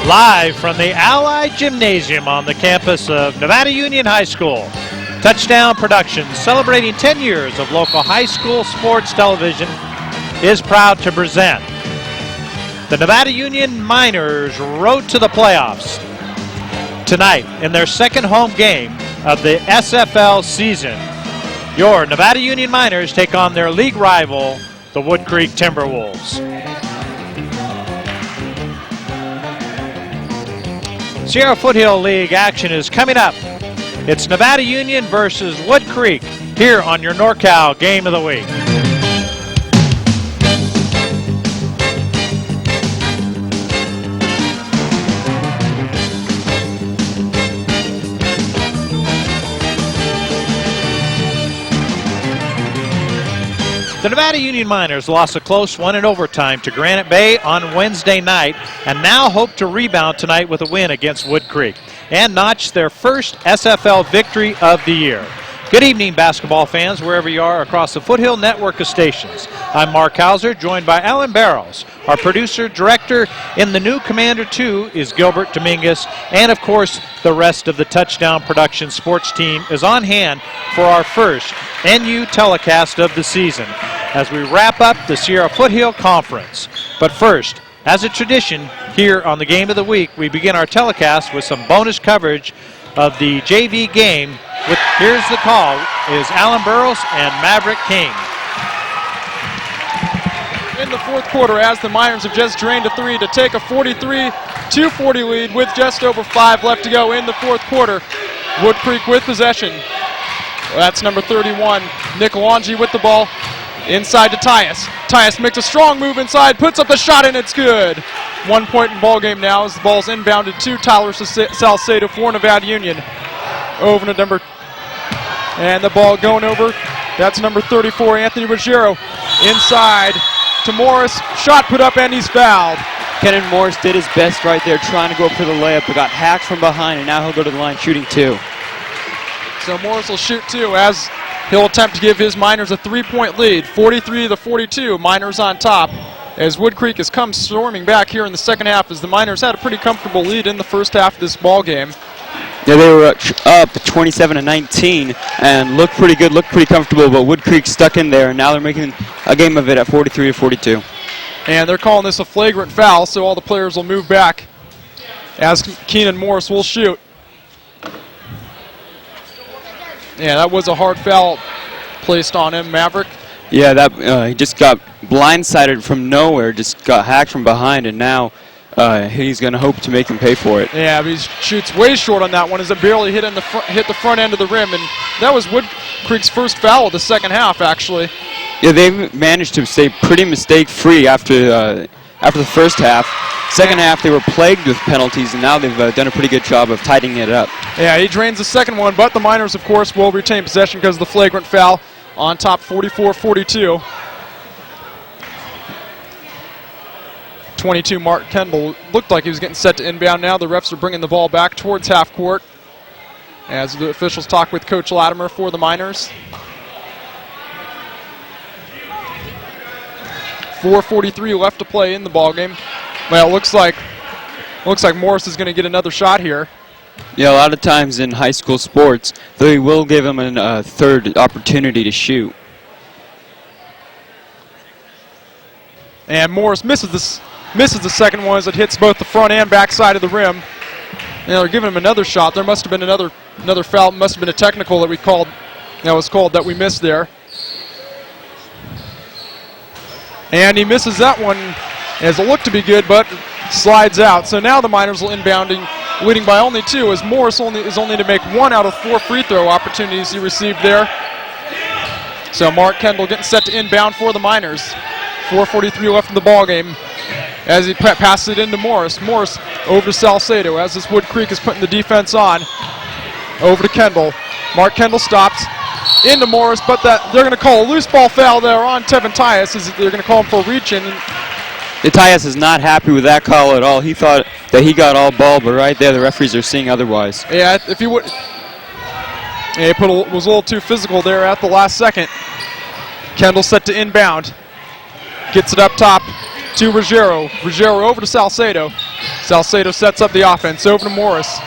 Live from the Ali Gymnasium on the campus of Nevada Union High School, Touchdown Productions, celebrating 10 years of local high school sports television, is proud to present the Nevada Union Miners Road to the Playoffs. Tonight, in their second home game of the SFL season, your Nevada Union Miners take on their league rival, the Woodcreek Timberwolves. Sierra Foothill League action is coming up. It's Nevada Union versus Woodcreek here on your NorCal Game of the Week. The Nevada Union Miners lost a close one in overtime to Granite Bay on Wednesday night and now hope to rebound tonight with a win against Woodcreek and notch their first SFL victory of the year. Good evening, basketball fans, wherever you are across the Foothill network of stations. I'm Mark Heauser, joined by Alan Barros. Our producer, director in the new Commander 2 is Gilbert Dominguez, and of course, the rest of the Touchdown Production sports team is on hand for our first NU telecast of the season as we wrap up the Sierra Foothill Conference. But first, as a tradition, here on the Game of the Week, we begin our telecast with some bonus coverage of the JV game. Here's the call, is Alan Barros and Maverick King. In the fourth quarter, as the Miners have just drained a three to take a 43-40 lead with just over 5 left to go in the fourth quarter. Woodcreek with possession. That's number 31, Nick Longi with the ball. Inside to Tyus. Tyus makes a strong move inside, puts up the shot, and it's good. 1 point in ball game now as the ball's inbounded to Tyler Salcedo for Nevada Union. Over to number, and the ball going over. That's number 34, Anthony Ruggiero. Inside to Morris. Shot put up, and he's fouled. Kenan Morris did his best right there, trying to go for the layup, but got hacked from behind, and now he'll go to the line shooting 2. So Morris will shoot 2 as he'll attempt to give his Miners a 3-point lead. 43-42, Miners on top. As Woodcreek has come storming back here in the second half, as the Miners had a pretty comfortable lead in the first half of this ball game. Yeah, they were up 27-19 and looked pretty good, looked pretty comfortable, but Woodcreek stuck in there, and now they're making a game of it at 43-42. And they're calling this a flagrant foul, so all the players will move back as Kenan Morris will shoot. Yeah, that was a hard foul placed on him, Maverick. Yeah, that he just got blindsided from nowhere, just got hacked from behind, and now he's going to hope to make him pay for it. Yeah, but he shoots way short on that one as it barely hit the front end of the rim, and that was Woodcreek's first foul of the second half, actually. Yeah, they've managed to stay pretty mistake-free after the first half. Second half, they were plagued with penalties, and now they've done a pretty good job of tidying it up. Yeah, he drains the second one, but the Miners, of course, will retain possession because of the flagrant foul on top, 44-42. 22, Mark Kendall looked like he was getting set to inbound now. The refs are bringing the ball back towards half court as the officials talk with Coach Latimer for the Miners. 4:43 left to play in the ball game. Well, it looks like Morris is going to get another shot here. Yeah, a lot of times in high school sports, they will give him a third opportunity to shoot. And Morris misses the second one as it hits both the front and back side of the rim. And they're giving him another shot. There must have been another foul. Must have been a technical that was called that we missed there. And he misses that one as it looked to be good, but slides out. So now the Miners will inbounding, leading by only 2, as Morris is only to make 1 out of 4 free throw opportunities he received there. So Mark Kendall getting set to inbound for the Miners. 4:43 left in the ball game as he passes it into Morris. Morris over to Salcedo as this Woodcreek is putting the defense on. Over to Kendall. Mark Kendall stops. Into Morris, but they're going to call a loose ball foul there on Tevin Tyus. They're going to call him for a reach-in. Tyus is not happy with that call at all. He thought that he got all ball, but right there the referees are seeing otherwise. Yeah, if he would, he was a little too physical there at the last second. Kendall set to inbound. Gets it up top to Ruggiero. Ruggiero over to Salcedo. Salcedo sets up the offense. Over to Morris.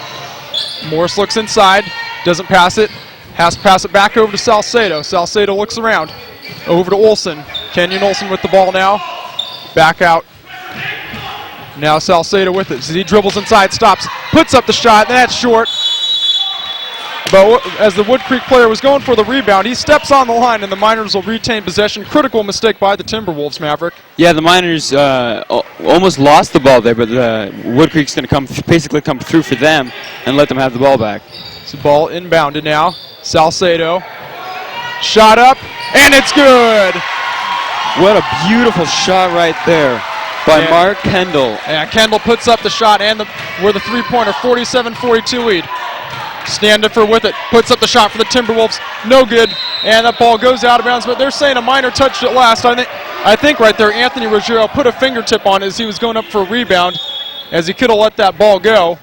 Morris looks inside. Doesn't pass it. Has to pass it back over to Salcedo. Salcedo looks around. Over to Olsen. Kenyon Olsen with the ball now. Back out. Now Salcedo with it. As he dribbles inside, stops, puts up the shot, and that's short. But as the Woodcreek player was going for the rebound, he steps on the line, and the Miners will retain possession. Critical mistake by the Timberwolves, Maverick. Yeah, the Miners almost lost the ball there, but Woodcreek's going to basically come through for them and let them have the ball back. So ball inbounded now. Salcedo. Shot up, and it's good. What a beautiful shot right there by Mark Kendall. Yeah, Kendall puts up the shot and the three-pointer, 47-42 lead. Standifer with it, puts up the shot for the Timberwolves, no good, and that ball goes out of bounds, but they're saying a Miner touched it last. I think right there Anthony Ruggiero put a fingertip on it as he was going up for a rebound, as he could have let that ball go,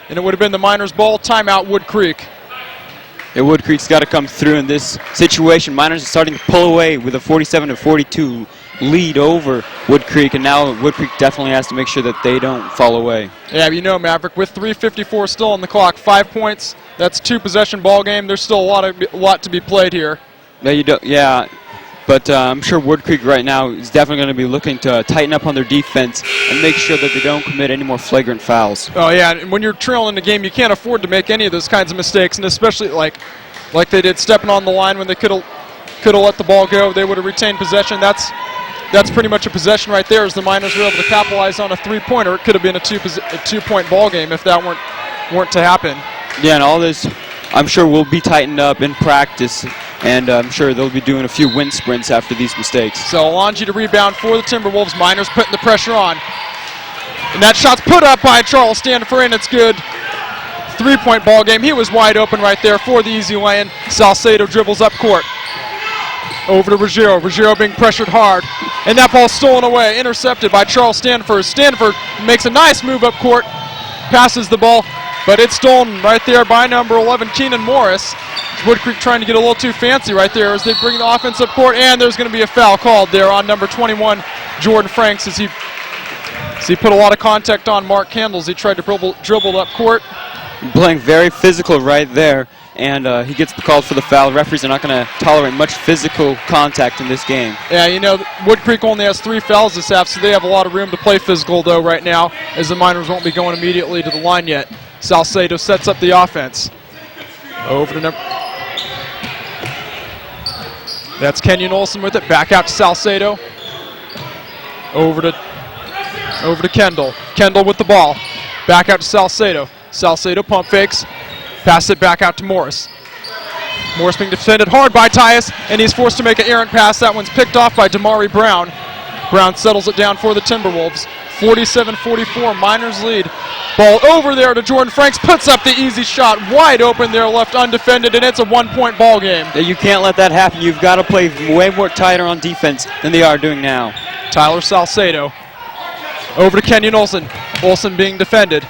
and it would have been the Miners' ball. Timeout, Woodcreek. Yeah, Woodcreek's got to come through in this situation. Miners are starting to pull away with a 47-42 lead over Woodcreek, and now Woodcreek definitely has to make sure that they don't fall away. Yeah, you know, Maverick, with 3:54 still on the clock, 5 points, that's a 2-possession ball game. There's still a lot to be played here. Yeah, but I'm sure Woodcreek right now is definitely going to be looking to tighten up on their defense and make sure that they don't commit any more flagrant fouls. Oh yeah, and when you're trailing the game, you can't afford to make any of those kinds of mistakes, and especially like they did stepping on the line when they could have let the ball go. They would have retained possession. That's pretty much a possession right there, as the Miners were able to capitalize on a three-pointer. It could have been a two-point ball game if that weren't to happen. Yeah, and all this, I'm sure, will be tightened up in practice, and I'm sure they'll be doing a few wind sprints after these mistakes. So Alonji to rebound for the Timberwolves. Miners putting the pressure on. And that shot's put up by Charles Standifer, and it's good. Three-point ball game. He was wide open right there for the easy lay-in. Salcedo dribbles up court. Over to Ruggiero. Ruggiero being pressured hard. And that ball stolen away. Intercepted by Charles Standifer. Standifer makes a nice move up court. Passes the ball. But it's stolen right there by number 11, Keenan Morris. Woodcreek trying to get a little too fancy right there as they bring the offense up court. And there's going to be a foul called there on number 21, Jordan Franks, as he put a lot of contact on Mark Candles. He tried to dribble up court. Playing very physical right there. And he gets called for the foul. The referees are not going to tolerate much physical contact in this game. Yeah, you know, Woodcreek only has 3 fouls this half, so they have a lot of room to play physical, though, right now, as the Miners won't be going immediately to the line yet. Salcedo sets up the offense. Over to number... That's Kenyon Olsen with it. Back out to Salcedo. Over to Kendall. Kendall with the ball. Back out to Salcedo. Salcedo pump fakes. Pass it back out to Morris. Morris being defended hard by Tyus, and he's forced to make an errant pass. That one's picked off by Damari Brown. Brown settles it down for the Timberwolves. 47-44, Miners lead. Ball over there to Jordan Franks, puts up the easy shot, wide open there, left undefended, and it's a 1-point ball game. You can't let that happen. You've got to play way more tighter on defense than they are doing now. Tyler Salcedo. Over to Kenyon Olsen. Olsen being defended.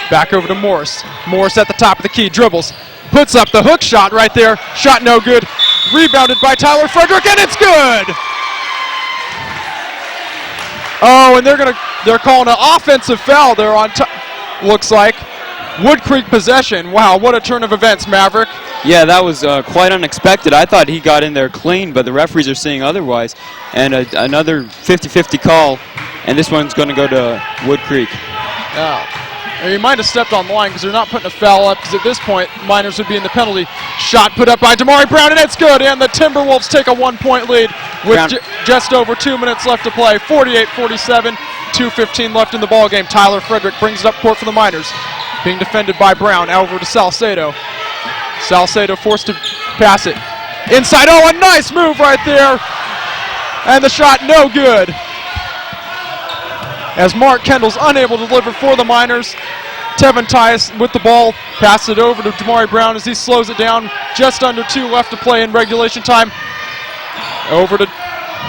Back over to Morris. Morris at the top of the key, dribbles. Puts up the hook shot right there. Shot no good. Rebounded by Tyler Frederick, and it's good! Oh, and they're calling an offensive foul there on looks like. Woodcreek possession. Wow, what a turn of events, Maverick. Yeah, that was quite unexpected. I thought he got in there clean, but the referees are saying otherwise. And another 50-50 call, and this one's going to go to Woodcreek. He might have stepped on the line because they're not putting a foul up, because at this point, Miners would be in the penalty. Shot put up by Damari Brown, and it's good. And the Timberwolves take a 1-point lead with just over 2 minutes left to play. 48-47, 2:15 left in the ballgame. Tyler Frederick brings it up court for the Miners. Being defended by Brown. Over to Salcedo. Salcedo forced to pass it. Inside, oh, a nice move right there. And the shot no good. As Mark Kendall's unable to deliver for the Miners. Tevin Tyus with the ball, passes it over to Damari Brown as he slows it down. Just under 2 left to play in regulation time. Over to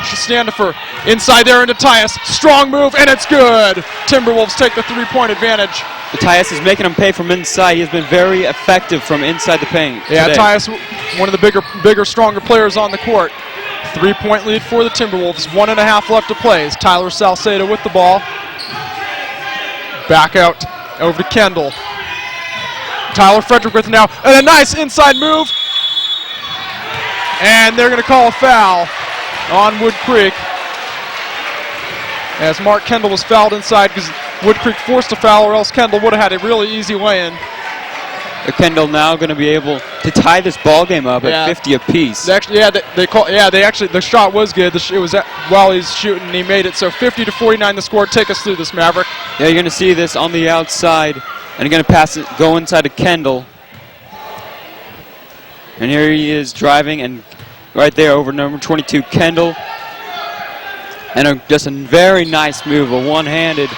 Standifer. Inside there into Tyus. Strong move, and it's good. Timberwolves take the 3-point advantage. Tyus is making him pay from inside. He has been very effective from inside the paint. Yeah, today. Tyus, one of the bigger, stronger players on the court. 3-point lead for the Timberwolves. 1.5 left to play. As Tyler Salcedo with the ball. Back out over to Kendall. Tyler Frederick with it now, and a nice inside move. And they're going to call a foul on Woodcreek, as Mark Kendall was fouled inside because Woodcreek forced a foul, or else Kendall would have had a really easy lay-in. Kendall now going to be able to tie this ball game up at 50 apiece. The shot was good. It was while he's shooting, and he made it. So 50-49 the score. Take us through this, Maverick. Yeah, you're going to see this on the outside, and you're going to pass it, go inside to Kendall. And here he is driving, and right there over number 22, Kendall. And just a very nice move, a one-handed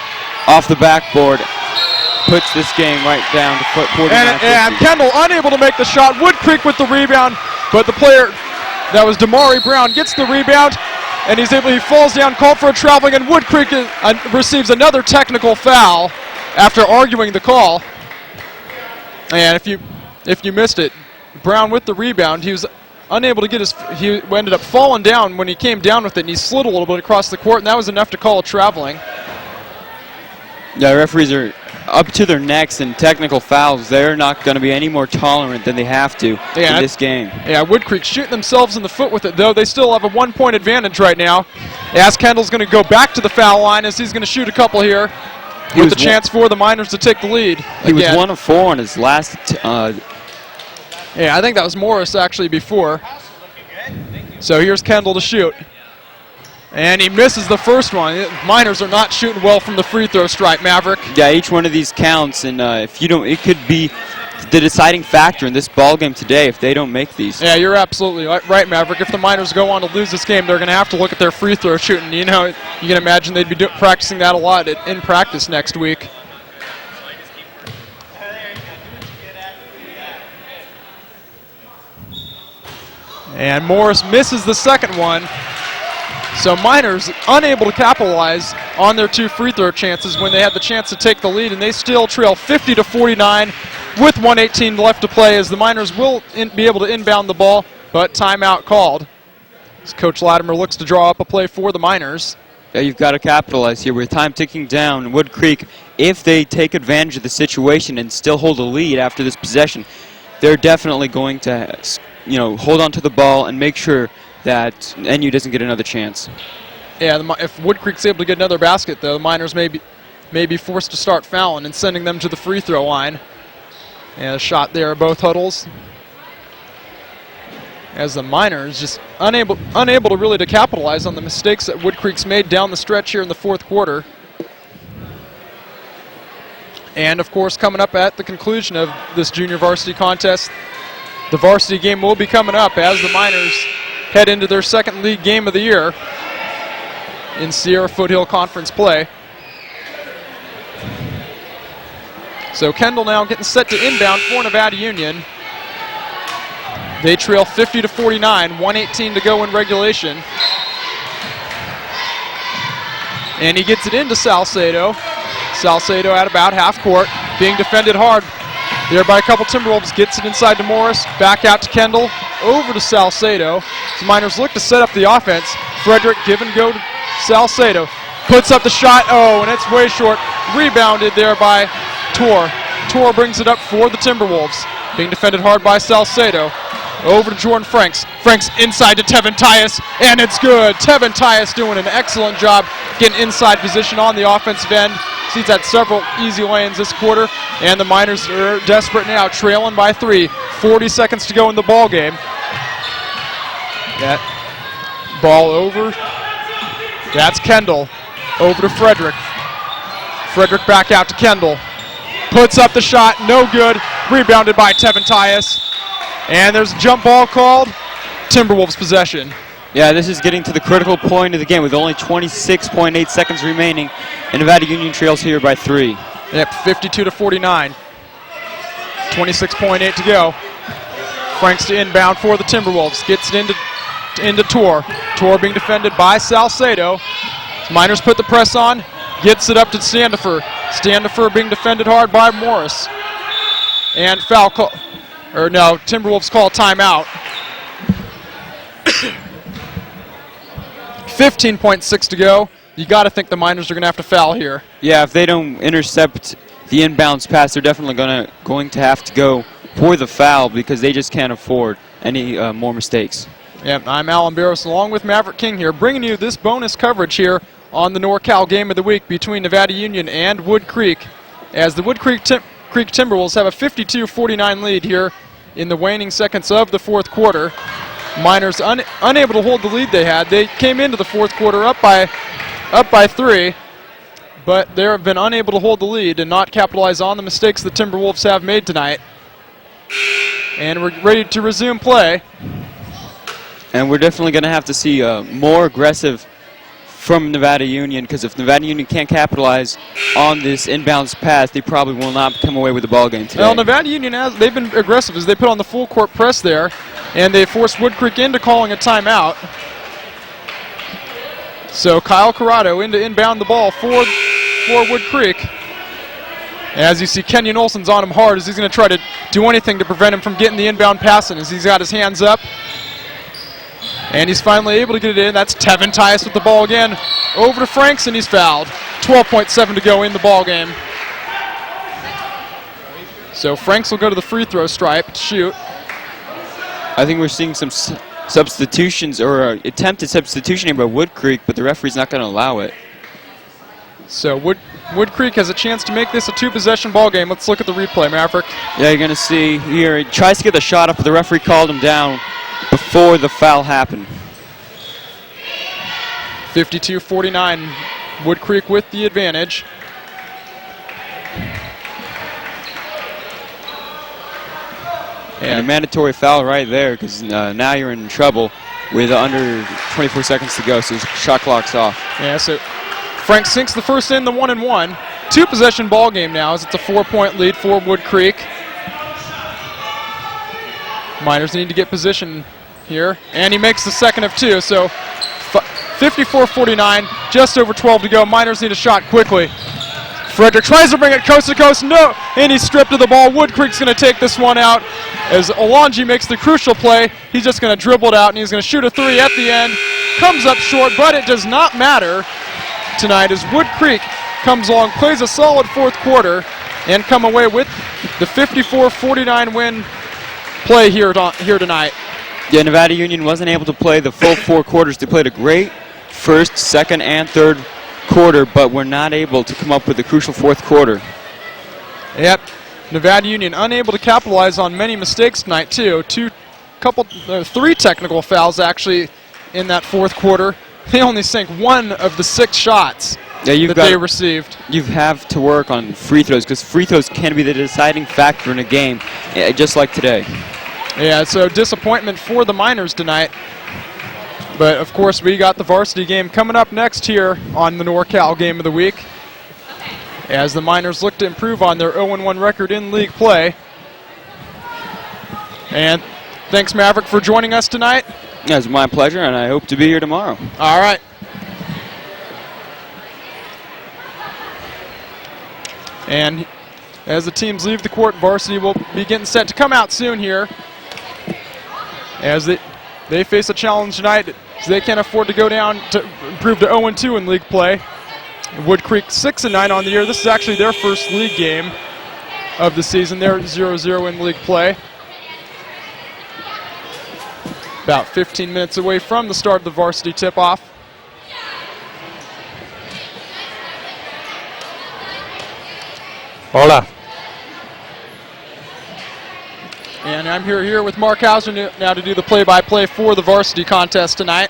off the backboard. Puts this game right down to 49. And Kendall unable to make the shot. Woodcreek with the rebound, but the player, that was Damari Brown, gets the rebound, and he falls down, called for a traveling, and Woodcreek receives another technical foul after arguing the call. And if you missed it, Brown with the rebound, he was unable to get he ended up falling down when he came down with it, and he slid a little bit across the court, and that was enough to call a traveling. Yeah, referees are up to their necks in technical fouls. They're not going to be any more tolerant than they have to in this game. Yeah, Woodcreek shooting themselves in the foot with it, though. They still have a 1-point advantage right now, as Kendall's going to go back to the foul line, as he's going to shoot a couple here with the chance for the Miners to take the lead. He was 1 of 4 on his last. I think that was Morris actually before. So here's Kendall to shoot. And he misses the first one. Miners are not shooting well from the free throw stripe, Maverick. Yeah, each one of these counts, and if you don't, it could be the deciding factor in this ball game today if they don't make these. Yeah, you're absolutely right, Maverick. If the Miners go on to lose this game, they're going to have to look at their free throw shooting. You know, you can imagine they'd be practicing that a lot in practice next week. And Morris misses the second one. So Miners unable to capitalize on their 2 free throw chances when they had the chance to take the lead, and they still trail 50-49 with 1:18 left to play, as the Miners will be able to inbound the ball, but timeout called. As Coach Latimer looks to draw up a play for the Miners. Yeah, you've got to capitalize here with time ticking down. Woodcreek, if they take advantage of the situation and still hold a lead after this possession, they're definitely going to, hold on to the ball and make sure that NU doesn't get another chance. Yeah, if Woodcreek's able to get another basket, though, the Miners may be forced to start fouling and sending them to the free throw line. And a shot there, both huddles. As the Miners just unable to really to capitalize on the mistakes that Woodcreek's made down the stretch here in the fourth quarter. And of course, coming up at the conclusion of this junior varsity contest, the varsity game will be coming up as the Miners head into their second league game of the year in Sierra Foothill Conference play. So Kendall now getting set to inbound for Nevada Union. They trail 50-49, 1:18 to go in regulation. And he gets it into Salcedo. Salcedo at about half court, being defended hard there by a couple Timberwolves. Gets it inside to Morris, back out to Kendall, over to Salcedo. The Miners look to set up the offense. Frederick give and go to Salcedo. Puts up the shot, and it's way short. Rebounded there by Tor. Tor brings it up for the Timberwolves. Being defended hard by Salcedo. Over to Jordan Franks. Franks inside to Tevin Tyus, and it's good. Tevin Tyus doing an excellent job getting inside position on the offensive end. He's had several easy lanes this quarter, and the Miners are desperate now, trailing by 3. 40 seconds to go in the ball game. That ball over. That's Kendall. Over to Frederick. Frederick back out to Kendall. Puts up the shot, no good. Rebounded by Tevin Tyus. And there's a jump ball called. Timberwolves possession. Yeah, this is getting to the critical point of the game with only 26.8 seconds remaining, and Nevada Union trails here by 3. Yep, 52-49. 26.8 to go. Franks to inbound for the Timberwolves. Gets it into Tor. Tor being defended by Salcedo. Miners put the press on. Gets it up to Standifer. Standifer being defended hard by Morris. And foul call. Or no, Timberwolves call timeout. 15.6 to go. you got to think the Miners are going to have to foul here. Yeah, if they don't intercept the inbounds pass, they're definitely going to have to go for the foul because they just can't afford any more mistakes. Yep, I'm Alan Barros along with Maverick King here, bringing you this bonus coverage here on the NorCal Game of the Week between Nevada Union and Woodcreek, as the Woodcreek Timberwolves have a 52-49 lead here in the waning seconds of the fourth quarter. Miners unable to hold the lead they had. They came into the fourth quarter up by 3, but they have been unable to hold the lead and not capitalize on the mistakes the Timberwolves have made tonight. And we're ready to resume play. And we're definitely going to have to see more aggressive from Nevada Union, because if Nevada Union can't capitalize on this inbounds pass, they probably will not come away with the ball game today. Well, Nevada Union they've been aggressive as they put on the full court press there, and they forced Woodcreek into calling a timeout. So Kyle Corrado in to inbound the ball for Woodcreek. As you see, Kenyon Olson's on him hard as he's going to try to do anything to prevent him from getting the inbound pass in, as he's got his hands up. And he's finally able to get it in. That's Tevin Tias with the ball again. Over to Franks, and he's fouled. 12.7 to go in the ball game. So Franks will go to the free throw stripe to shoot. I think we're seeing some substitutions or attempted substitution here by Woodcreek, but the referee's not going to allow it. So Woodcreek has a chance to make this a two-possession ball game. Let's look at the replay, Maverick. Yeah, you're going to see here, he tries to get the shot up, but the referee called him down before the foul happened. 52-49, Woodcreek with the advantage. And a mandatory foul right there, because now you're in trouble with under 24 seconds to go, so shot clock's off. Yeah, so Frank sinks the first in, the 1-and-1. Two-possession ball game now as it's a 4-point lead for Woodcreek. Miners need to get position here, and he makes the second of 2, so 54-49, just over 12 to go. Miners need a shot quickly. Frederick tries to bring it coast to coast, no, and he's stripped of the ball. Woodcreek's going to take this one out as Alonji makes the crucial play. He's just going to dribble it out, and he's going to shoot a 3 at the end. Comes up short, but it does not matter tonight as Woodcreek comes along, plays a solid fourth quarter, and come away with the 54-49 win play here tonight. Yeah, Nevada Union wasn't able to play the full 4 quarters. They played a great first, second, and third quarter, but were not able to come up with the crucial fourth quarter. Yep, Nevada Union unable to capitalize on many mistakes tonight too. 3 technical fouls actually in that fourth quarter. They only sank 1 of the 6 shots that they received. You have to work on free throws, because free throws can be the deciding factor in a game, just like today. Yeah, so disappointment for the Miners tonight. But, of course, we got the varsity game coming up next here on the NorCal Game of the Week, as the Miners look to improve on their 0-1 record in league play. And thanks, Maverick, for joining us tonight. Yeah, it's my pleasure, and I hope to be here tomorrow. All right. And as the teams leave the court, varsity will be getting set to come out soon here, as they face a challenge tonight, as they can't afford to go down to improve to 0-2 in league play. Woodcreek 6-9 on the year. This is actually their first league game of the season. They're 0-0 in league play. About 15 minutes away from the start of the varsity tip-off. Hola. And I'm here with Mark Heauser now to do the play-by-play for the varsity contest tonight.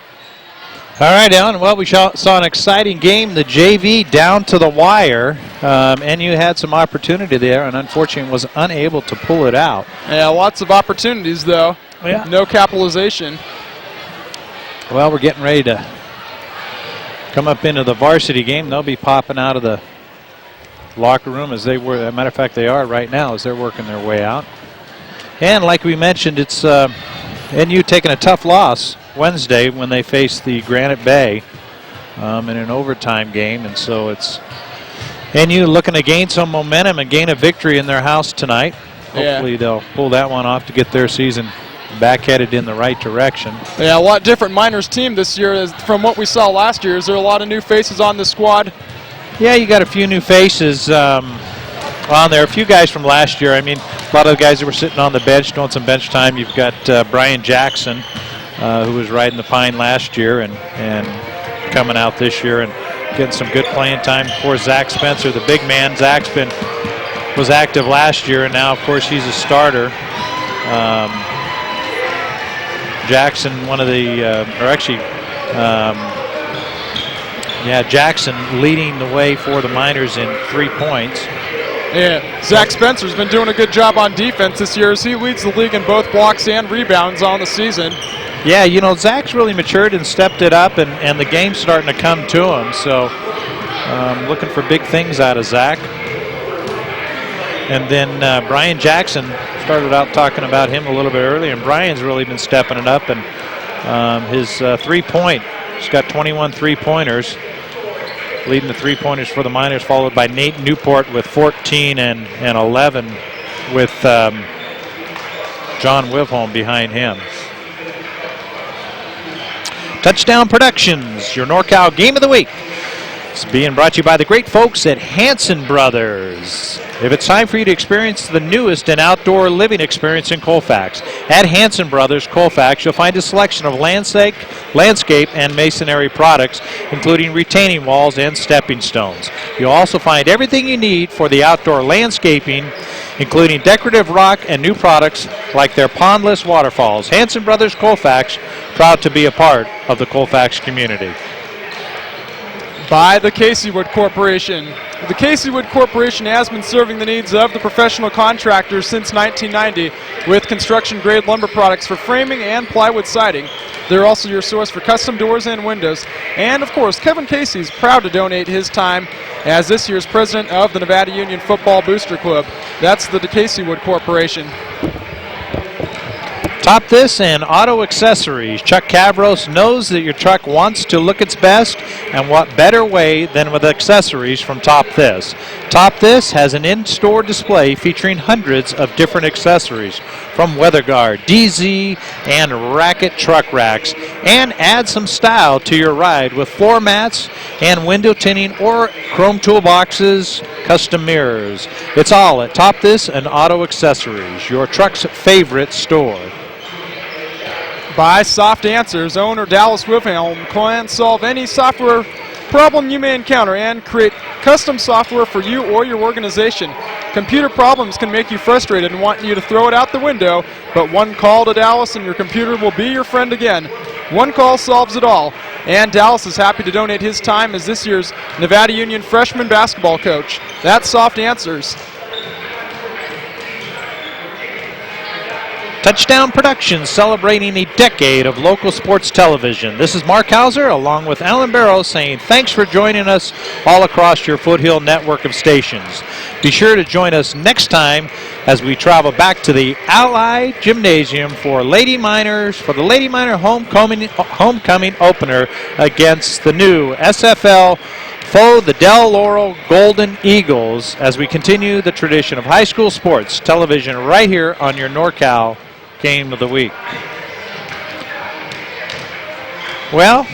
All right, Alan. Well, we saw an exciting game. The JV down to the wire. NU had some opportunity there, and unfortunately was unable to pull it out. Yeah, lots of opportunities, though. Yeah. No capitalization. Well, we're getting ready to come up into the varsity game. They'll be popping out of the locker room as they were. As a matter of fact, they are right now as they're working their way out. And like we mentioned, it's NU taking a tough loss Wednesday when they faced the Granite Bay in an overtime game. And so it's NU looking to gain some momentum and gain a victory in their house tonight. Hopefully they'll pull that one off to get their season back headed in the right direction. Yeah, a lot different Miners team this year from what we saw last year. Is there a lot of new faces on the squad? Yeah, you got a few new faces on there. A few guys from last year. I mean, a lot of the guys that were sitting on the bench doing some bench time. You've got Brian Jackson, who was riding the pine last year and coming out this year and getting some good playing time. Of course, Zach Spencer, the big man. Zach's was active last year, and now, of course, he's a starter. Jackson, one of the, Jackson leading the way for the Miners in 3 points. Yeah, Zach Spencer's been doing a good job on defense this year as he leads the league in both blocks and rebounds on the season. Yeah, you know, Zach's really matured and stepped it up, and the game's starting to come to him. So looking for big things out of Zach. And then Brian Jackson, started out talking about him a little bit earlier, and Brian's really been stepping it up. And his 3-point, he's got 21 3-pointers, leading the 3-pointers for the Miners, followed by Nate Newport with 14 and 11 with John Wivholm behind him. Touchdown Productions, your NorCal Game of the Week. It's being brought to you by the great folks at Hanson Brothers. If it's time for you to experience the newest in outdoor living experience in Colfax, at Hanson Brothers Colfax, you'll find a selection of landscape and masonry products, including retaining walls and stepping stones. You'll also find everything you need for the outdoor landscaping, including decorative rock and new products like their pondless waterfalls. Hanson Brothers Colfax, proud to be a part of the Colfax community. By the Caseywood Corporation. The Caseywood Corporation has been serving the needs of the professional contractors since 1990 with construction-grade lumber products for framing and plywood siding. They're also your source for custom doors and windows. And, of course, Kevin Casey's proud to donate his time as this year's president of the Nevada Union Football Booster Club. That's the Caseywood Corporation. Top This and Auto Accessories. Chuck Cavros knows that your truck wants to look its best, and what better way than with accessories from Top This. Top This has an in-store display featuring hundreds of different accessories from weather guard, DZ, and racket truck racks, and add some style to your ride with floor mats and window tinting or chrome toolboxes, custom mirrors. It's all at Top This and Auto Accessories, your truck's favorite store. By Soft Answers, owner Dallas Wivholm can solve any software problem you may encounter and create custom software for you or your organization. Computer problems can make you frustrated and want you to throw it out the window, but one call to Dallas and your computer will be your friend again. One call solves it all, and Dallas is happy to donate his time as this year's Nevada Union freshman basketball coach. That's Soft Answers. Touchdown Productions, celebrating a decade of local sports television. This is Mark Heauser along with Alan Barros saying thanks for joining us all across your Foothill network of stations. Be sure to join us next time as we travel back to the Ali Gymnasium for the Lady Miner homecoming opener against the new SFL foe, the Del Laurel Golden Eagles, as we continue the tradition of high school sports television right here on your NorCal Game of the Week. Well,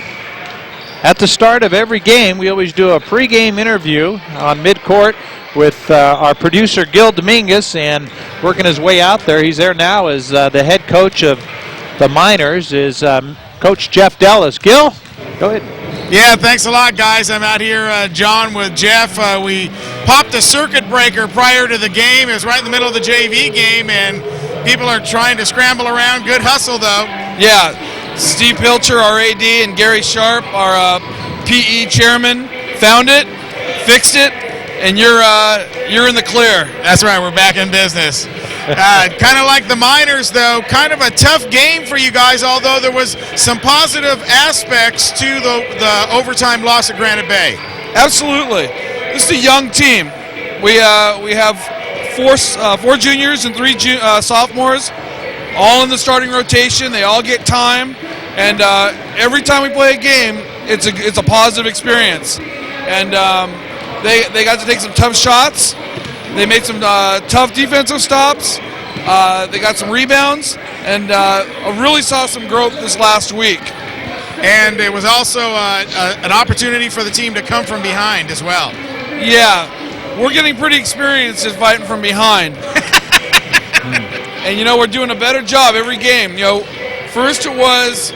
at the start of every game, we always do a pregame interview on midcourt with our producer, Gil Dominguez, and working his way out there. He's there now as the head coach of the Miners is Coach Jeff Dellis. Gil, go ahead. Yeah, thanks a lot, guys. I'm out here, John, with Jeff. We popped a circuit breaker prior to the game. It was right in the middle of the JV game, and people are trying to scramble around. Good hustle, though. Yeah, Steve Pilcher, our AD, and Gary Sharp, our PE chairman, found it, fixed it, and you're in the clear. That's right. We're back in business. Kind of like the Miners, though. Kind of a tough game for you guys, although there was some positive aspects to the overtime loss at Granite Bay. Absolutely. This is a young team. We have four juniors and three sophomores, all in the starting rotation. They all get time, and every time we play a game, it's a positive experience. And they got to take some tough shots. They made some tough defensive stops. They got some rebounds, and I really saw some growth this last week. And it was also an opportunity for the team to come from behind as well. Yeah, we're getting pretty experienced at fighting from behind. And, we're doing a better job every game. First it was,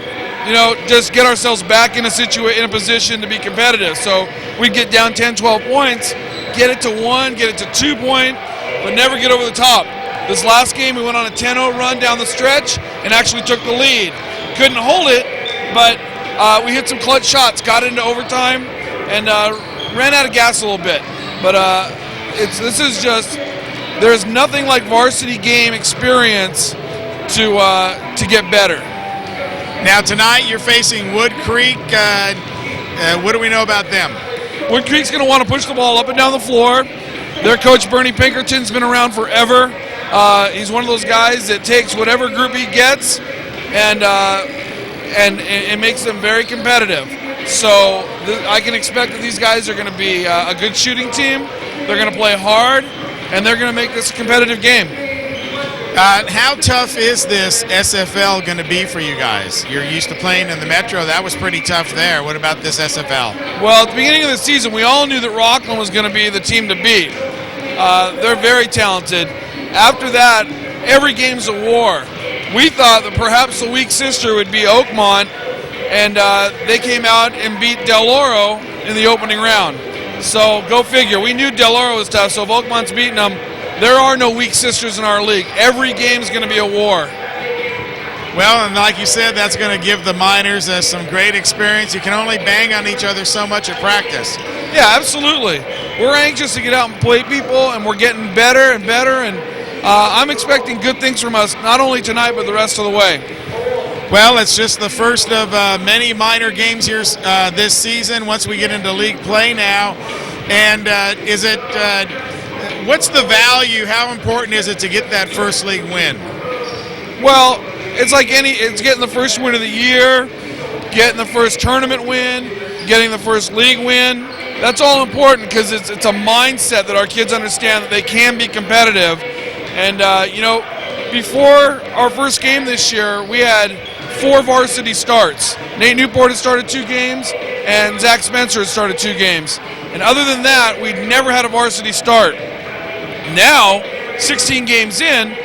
just get ourselves back in a position to be competitive. So we'd get down 10, 12 points, get it to 1, get it to 2 point, but never get over the top. This last game, we went on a 10-0 run down the stretch and actually took the lead. Couldn't hold it, but we hit some clutch shots, got into overtime, and ran out of gas a little bit. But there's nothing like varsity game experience to get better. Now tonight you're facing Woodcreek. What do we know about them? Woodcreek's going to want to push the ball up and down the floor. Their coach Bernie Pinkerton's been around forever. He's one of those guys that takes whatever group he gets and it makes them very competitive. So I can expect that these guys are going to be a good shooting team. They're going to play hard, and they're going to make this a competitive game. How tough is this SFL going to be for you guys? You're used to playing in the Metro. That was pretty tough there. What about this SFL? Well, at the beginning of the season, we all knew that Rockland was going to be the team to beat. They're very talented. After that, every game's a war. We thought that perhaps the weak sister would be Oakmont, and they came out and beat Del Oro in the opening round. So go figure. We knew Del Oro was tough, so if Oakmont's beating them, there are no weak sisters in our league. Every game's going to be a war. Well, and like you said, that's going to give the Miners some great experience. You can only bang on each other so much at practice. Yeah, absolutely. We're anxious to get out and play people, and we're getting better and better, and I'm expecting good things from us, not only tonight, but the rest of the way. Well, it's just the first of many minor games here this season once we get into league play now. And what's the value? How important is it to get that first league win? Well, it's getting the first win of the year, getting the first tournament win, getting the first league win. That's all important because it's a mindset that our kids understand that they can be competitive. And, before our first game this year, we had 4 varsity starts. Nate Newport had started 2 games, and Zach Spencer had started 2 games. And other than that, we'd never had a varsity start. Now, 16 games in,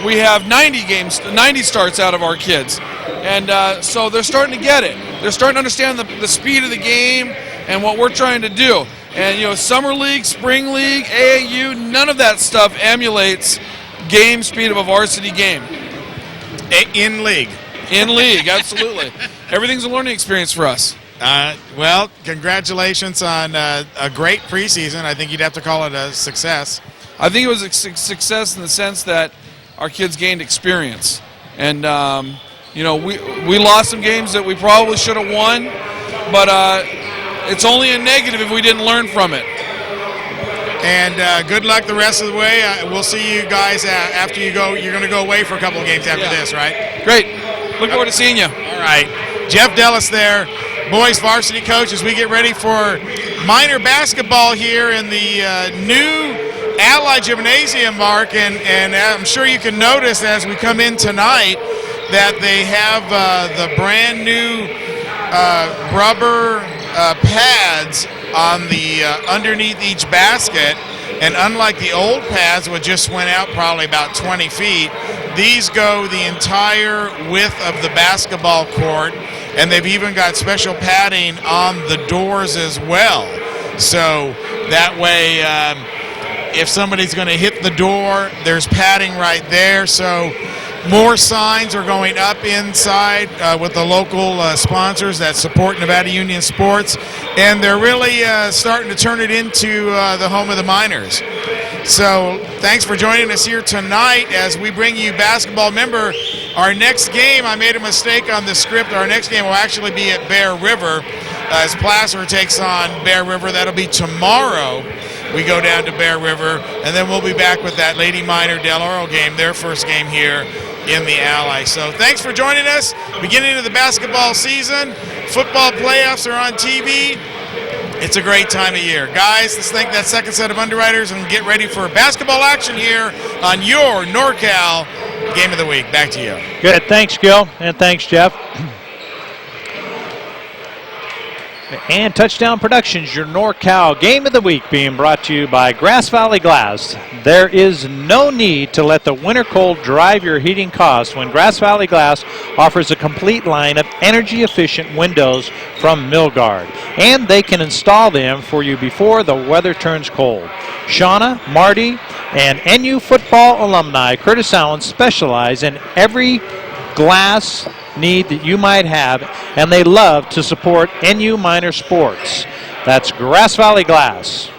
we have 90 starts out of our kids. And so they're starting to get it. They're starting to understand the speed of the game and what we're trying to do. And, summer league, spring league, AAU, none of that stuff emulates game speed of a varsity game. In league. In league, absolutely. Everything's a learning experience for us. Well, congratulations on a great preseason. I think you'd have to call it a success. I think it was a success in the sense that our kids gained experience. And, we lost some games that we probably should have won, but it's only a negative if we didn't learn from it. And good luck the rest of the way. We'll see you guys after you go. You're going to go away for a couple of games after this, right? Great. Look forward to seeing you. All right. Jeff Dellis there, boys varsity coach, as we get ready for minor basketball here in the new Ali Gymnasium, Mark. And I'm sure you can notice as we come in tonight that they have the brand new rubber pads on the underneath each basket, and unlike the old pads which just went out probably about 20 feet, these go the entire width of the basketball court, and they've even got special padding on the doors as well. So that way if somebody's going to hit the door, there's padding right there. So more signs are going up inside with the local sponsors that support Nevada Union Sports, and they're really starting to turn it into the home of the Miners. So thanks for joining us here tonight as we bring you basketball. Remember, our next game, I made a mistake on the script, our next game will actually be at Bear River as Placer takes on Bear River. That'll be tomorrow. We go down to Bear River, and then we'll be back with that Lady Miner Del Oro game, their first game here in the Alley. So thanks for joining us. Beginning of the basketball season. Football playoffs are on TV. It's a great time of year. Guys, let's thank that second set of underwriters and get ready for basketball action here on your NorCal Game of the Week. Back to you. Good. Thanks, Gil, and thanks, Jeff. And Touchdown Productions, your NorCal Game of the Week, being brought to you by Grass Valley Glass. There is no need to let the winter cold drive your heating costs when Grass Valley Glass offers a complete line of energy-efficient windows from Milgard. And they can install them for you before the weather turns cold. Shauna, Marty, and NU football alumni Curtis Allen specialize in every glass need that you might have, and they love to support NU minor sports. That's Grass Valley Glass.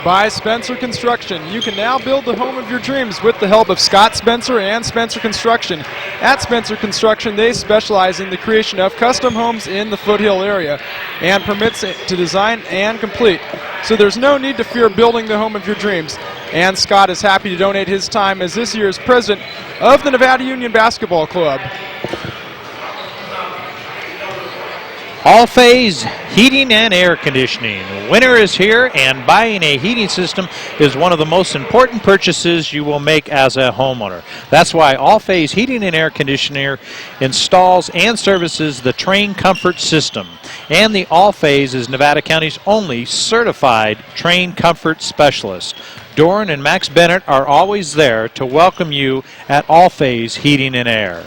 By Spencer Construction. You can now build the home of your dreams with the help of Scott Spencer and Spencer Construction. At Spencer Construction, they specialize in the creation of custom homes in the Foothill area and permits to design and complete. So there's no need to fear building the home of your dreams. And Scott is happy to donate his time as this year's president of the Nevada Union Basketball Club. All-phase heating and air conditioning. Winter is here, and buying a heating system is one of the most important purchases you will make as a homeowner. That's why All-phase heating and air conditioner installs and services the Train Comfort system. And the All-phase is Nevada County's only certified Train Comfort specialist. Doran and Max Bennett are always there to welcome you at All-phase Heating and Air.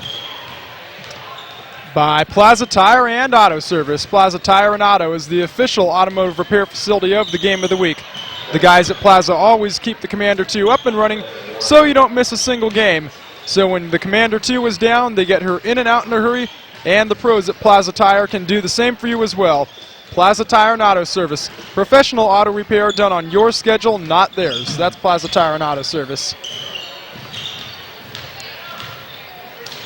By Plaza Tire and Auto Service. Plaza Tire and Auto is the official automotive repair facility of the Game of the Week. The guys at Plaza always keep the Commander 2 up and running so you don't miss a single game. So when the Commander 2 is down, they get her in and out in a hurry, and the pros at Plaza Tire can do the same for you as well. Plaza Tire and Auto Service. Professional auto repair done on your schedule, not theirs. That's Plaza Tire and Auto Service.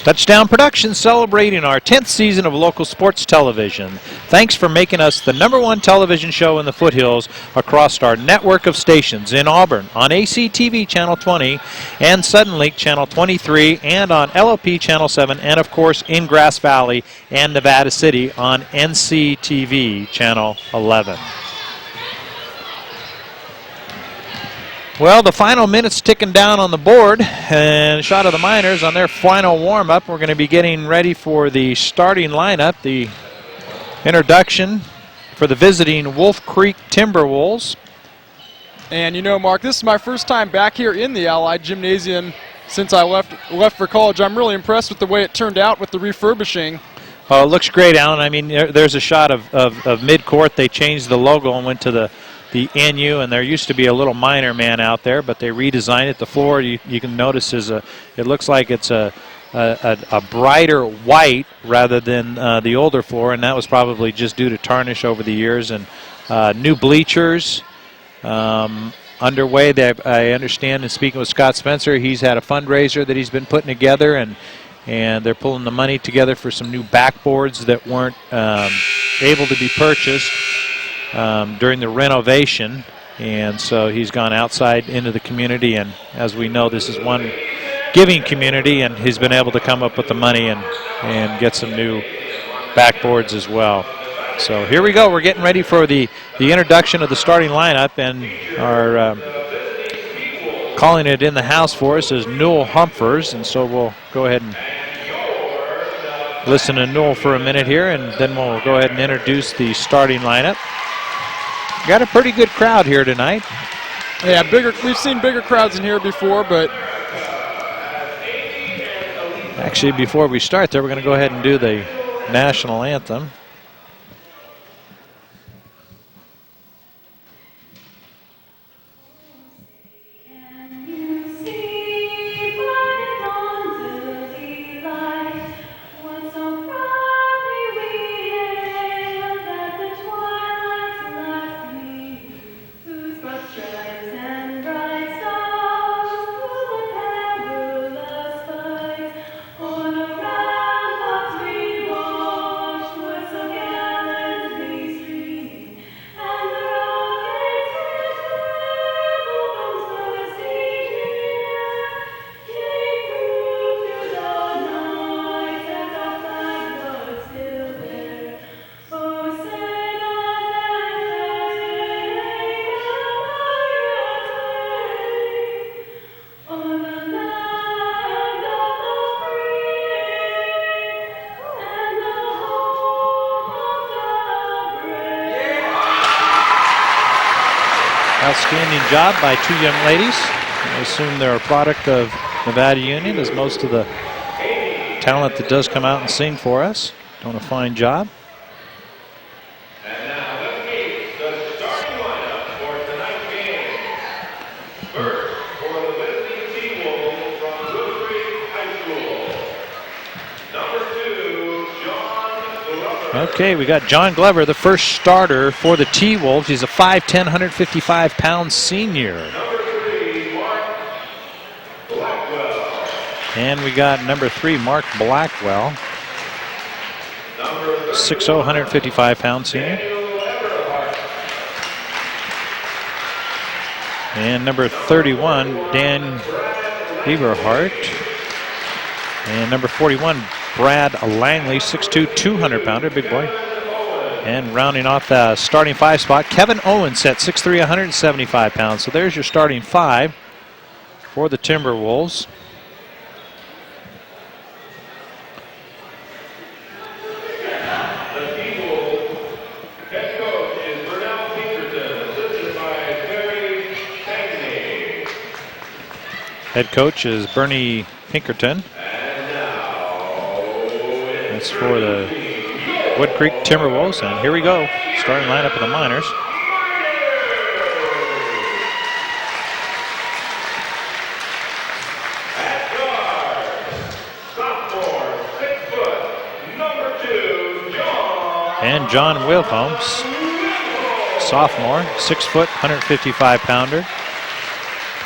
Touchdown Productions celebrating our 10th season of local sports television. Thanks for making us the #1 television show in the foothills across our network of stations in Auburn on ACTV Channel 20 and Suddenlink Channel 23 and on LOP Channel 7 and of course in Grass Valley and Nevada City on NCTV Channel 11. Well, the final minutes ticking down on the board, and a shot of the Miners on their final warm-up. We're going to be getting ready for the starting lineup, the introduction for the visiting Woodcreek Timberwolves. And you know, Mark, this is my first time back here in the Ali Gymnasium since I left for college. I'm really impressed with the way it turned out with the refurbishing. Oh, it looks great, Alan. I mean, there's a shot of mid-court. They changed the logo and went to the NU, and there used to be a little Miner man out there, but they redesigned it. The floor, you can notice, it looks like it's a brighter white rather than the older floor, and that was probably just due to tarnish over the years. And new bleachers underway. I understand, and speaking with Scott Spencer, he's had a fundraiser that he's been putting together, and they're pulling the money together for some new backboards that weren't able to be purchased during the renovation, and so he's gone outside into the community, and as we know, this is one giving community, and he's been able to come up with the money and get some new backboards as well. So here we go. We're getting ready for the introduction of the starting lineup, and our calling it in the house for us is Newell Humphers, and so we'll go ahead and listen to Newell for a minute here, and then we'll go ahead and introduce the starting lineup. Got a pretty good crowd here tonight. Yeah, we've seen bigger crowds in here before, but actually, before we start there, we're going to go ahead and do the national anthem. Outstanding job by 2 young ladies. I assume they're a product of Nevada Union, as most of the talent that does come out and sing for us. Doing a fine job. And now let's meet the starting lineup for tonight's game. First, for the visiting T-Wolves from Woodcreek High School. Number 2, John Glover. Okay, we got John Glover, the first starter for the T-Wolves. He's a 5'10", 155-pound senior. Number 3, Mark Blackwell. And we got number 3, Mark Blackwell, 6'0", 155-pound senior. And number 31, Dan Eberhardt. And number 41, Brad Langley, 6'2", 200-pounder, big boy. And rounding off the starting 5 spot, Kevin Owens at 6'3", 175 pounds. So there's your starting 5 for the Timberwolves. Head coach is Bernie Pinkerton. That's for the Woodcreek Timberwolves. And here we go. Starting lineup of the Miners. At guard, sophomore, 6 foot, number 2, John. And John Wilhelms, sophomore, 6 foot, 155-pounder.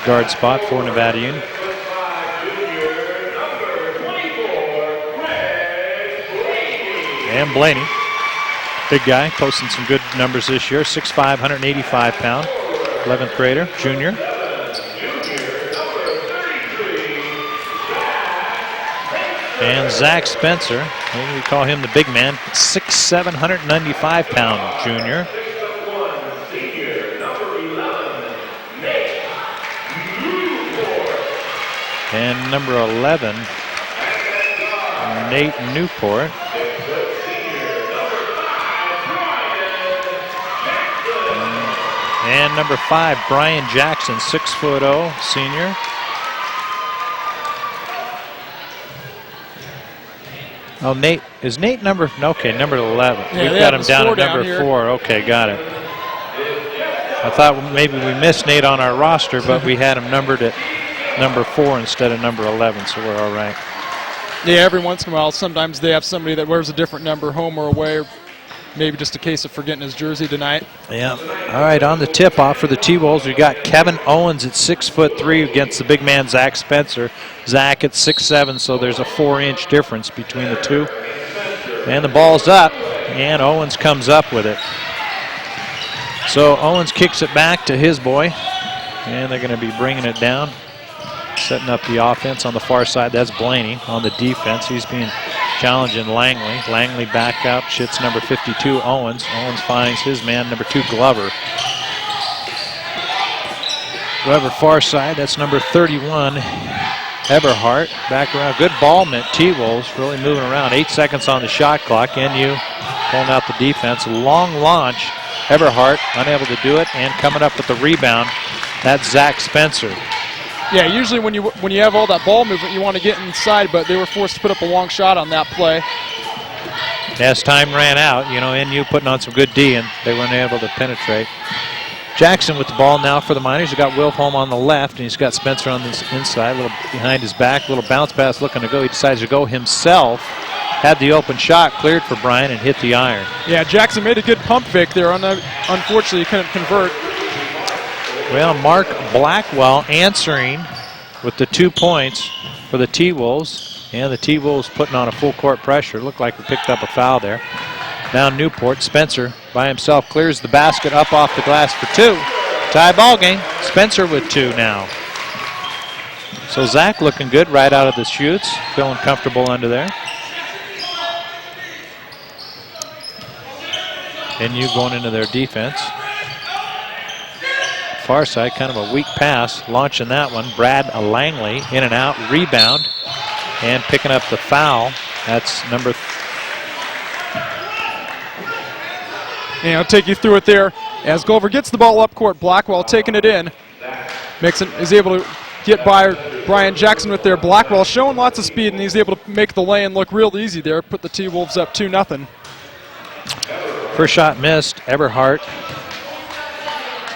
Guard spot for Nevada Union. And Blaney, big guy, posting some good numbers this year. 6'5", 185-pound, 11th grader, junior. And Zach Spencer, maybe we call him the big man, 6'7", 195-pound junior. And number 11, Nate Newport. And number 5, Brian Jackson, 6'0", senior. Oh, Nate, is Nate number, okay, number 11. Yeah, We've got him down at number 4. Okay, got it. I thought maybe we missed Nate on our roster, but we had him numbered at number 4 instead of number 11, so we're all right. Yeah, every once in a while, sometimes they have somebody that wears a different number, home or away, or maybe just a case of forgetting his jersey tonight. Yeah. All right, on the tip-off for the T-Wolves, we got Kevin Owens at 6'3" against the big man, Zach Spencer. Zach at 6'7", so there's a 4-inch difference between the two. And the ball's up, and Owens comes up with it. So Owens kicks it back to his boy, and they're going to be bringing it down. Setting up the offense on the far side. That's Blaney on the defense. He's being challenging Langley. Langley back out. Shits number 52, Owens. Owens finds his man, number 2, Glover. Glover far side. That's number 31, Eberhardt. Back around. Good ball meant T-Wolves really moving around. 8 seconds on the shot clock. NU pulling out the defense. Long launch. Eberhardt unable to do it, and coming up with the rebound. That's Zach Spencer. Yeah, usually when you have all that ball movement, you want to get inside, but they were forced to put up a long shot on that play. As time ran out, you know, NU putting on some good D, and they weren't able to penetrate. Jackson with the ball now for the Miners. He's got Wilhelm on the left, and he's got Spencer on this inside, a little behind his back, little bounce pass looking to go. He decides to go himself. Had the open shot cleared for Bryan and hit the iron. Yeah, Jackson made a good pump fake there. Unfortunately, he couldn't convert. Well, Mark Blackwell answering with the 2 points for the T-Wolves. And the T-Wolves putting on a full court pressure. Looked like we picked up a foul there. Now Newport. Spencer by himself clears the basket up off the glass for 2. Tie ball game. Spencer with 2 now. So Zach looking good right out of the chutes. Feeling comfortable under there. NU going into their defense. Far side, kind of a weak pass, launching that one. Brad Langley in and out, rebound, and picking up the foul. That's number. I'll take you through it there. As Glover gets the ball up court, Blackwell taking it in. Is able to get by Brian Jackson with there. Blackwell showing lots of speed, and he's able to make the lay-in look real easy there. Put the T-Wolves up 2-0. First shot missed. Eberhardt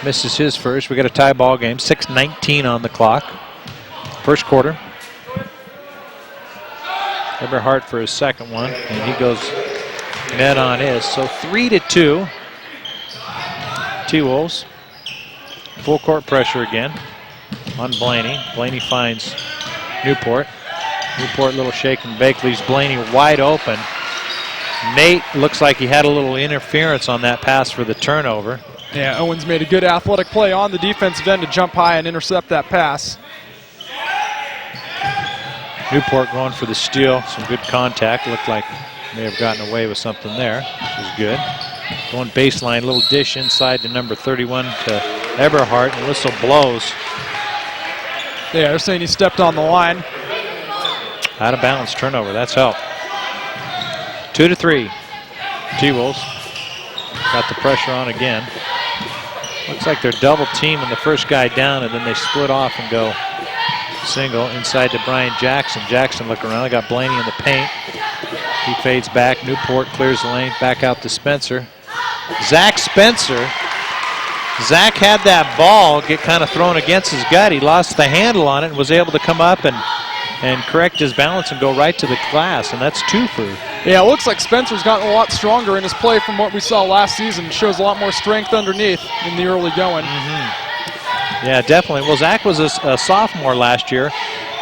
misses his first. We got a tie ball game. 6:19 on the clock. First quarter. Eberhardt for his second one, and he goes net on his. So 3-2. T-Wolves. Full court pressure again on Blaney. Blaney finds Newport. Newport, little shake and bake, leaves Blaney wide open. Nate looks like he had a little interference on that pass for the turnover. Yeah, Owens made a good athletic play on the defensive end to jump high and intercept that pass. Newport going for the steal. Some good contact. Looked like may have gotten away with something there, which is good. Going baseline, little dish inside to number 31 to Eberhardt, and whistle blows. Yeah, they're saying he stepped on the line. Out of bounds, turnover. That's help. 2-3. T-Wolves got the pressure on again. Looks like they're double teaming the first guy down, and then they split off and go single inside to Brian Jackson. Jackson look around. They got Blaney in the paint. He fades back. Newport clears the lane. Back out to Spencer. Zach Spencer. Zach had that ball get kind of thrown against his gut. He lost the handle on it and was able to come up and correct his balance and go right to the glass, and that's 2 for. Yeah, it looks like Spencer's gotten a lot stronger in his play from what we saw last season. Shows a lot more strength underneath in the early going. Yeah, definitely. Well, Zach was a sophomore last year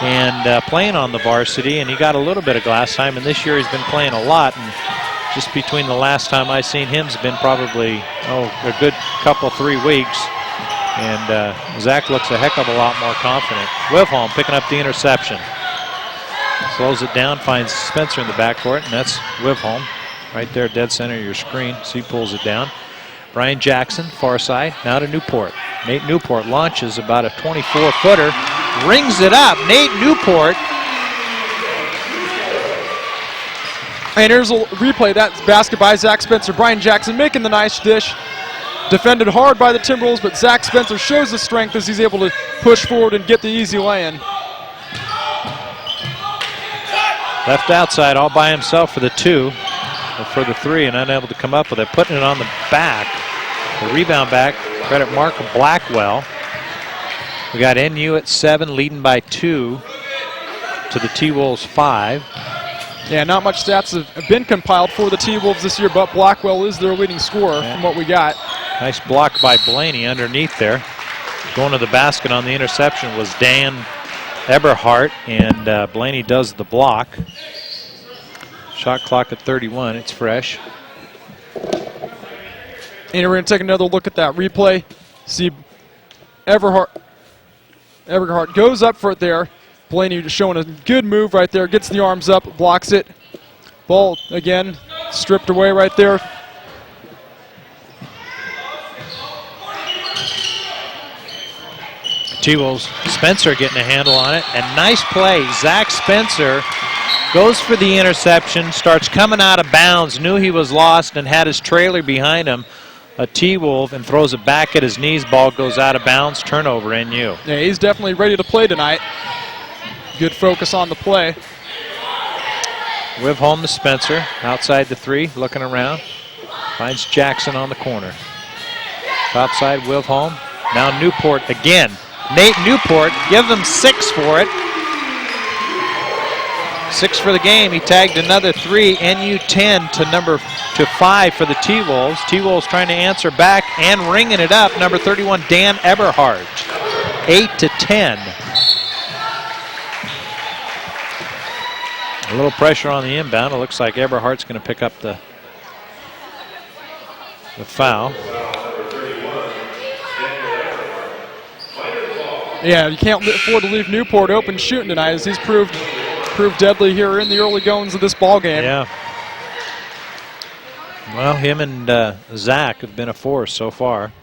and playing on the varsity, and he got a little bit of glass time, and this year he's been playing a lot. And just between the last time I seen him has been probably, a good couple, 3 weeks. And Zach looks a heck of a lot more confident. Wivholm picking up the interception. Slows it down, finds Spencer in the backcourt, and that's Wivholm right there, dead center of your screen. So he pulls it down. Brian Jackson, far side, now to Newport. Nate Newport launches about a 24-footer, rings it up. Nate Newport. And here's a replay. That's basket by Zach Spencer. Brian Jackson making the nice dish. Defended hard by the Timberwolves, but Zach Spencer shows the strength as he's able to push forward and get the easy lay-in. Left outside all by himself for the 2, or for the 3, and unable to come up with it. Putting it on the back. The rebound back, credit Mark Blackwell. We got NU at 7, leading by 2 to the T-Wolves 5. Yeah, not much stats have been compiled for the T-Wolves this year, but Blackwell is their leading scorer from what we got. Nice block by Blaney underneath there. Going to the basket on the interception was Dan Eberhardt, and Blaney does the block. Shot clock at 31, it's fresh. And we're going to take another look at that replay. See Eberhardt goes up for it there. Blaney just showing a good move right there. Gets the arms up, blocks it. Ball again stripped away right there. T-Wolves, Spencer getting a handle on it, and nice play. Zach Spencer goes for the interception, starts coming out of bounds, knew he was lost and had his trailer behind him, a T-Wolf, and throws it back at his knees. Ball goes out of bounds, turnover NU. Yeah, he's definitely ready to play tonight. Good focus on the play. Wivholm to Spencer, outside the 3, looking around. Finds Jackson on the corner. Top side, Wivholm. Now Newport again. Nate Newport, give them 6 for it. 6 for the game. He tagged another 3. NU 10 to 5 for the T-Wolves. T-Wolves trying to answer back and ringing it up. Number 31, Dan Eberhardt. 8-10. A little pressure on the inbound. It looks like Eberhardt's going to pick up the foul. Yeah, you can't afford to leave Newport open shooting tonight, as he's proved deadly here in the early goings of this ball game. Yeah. Well, him and Zach have been a force so far.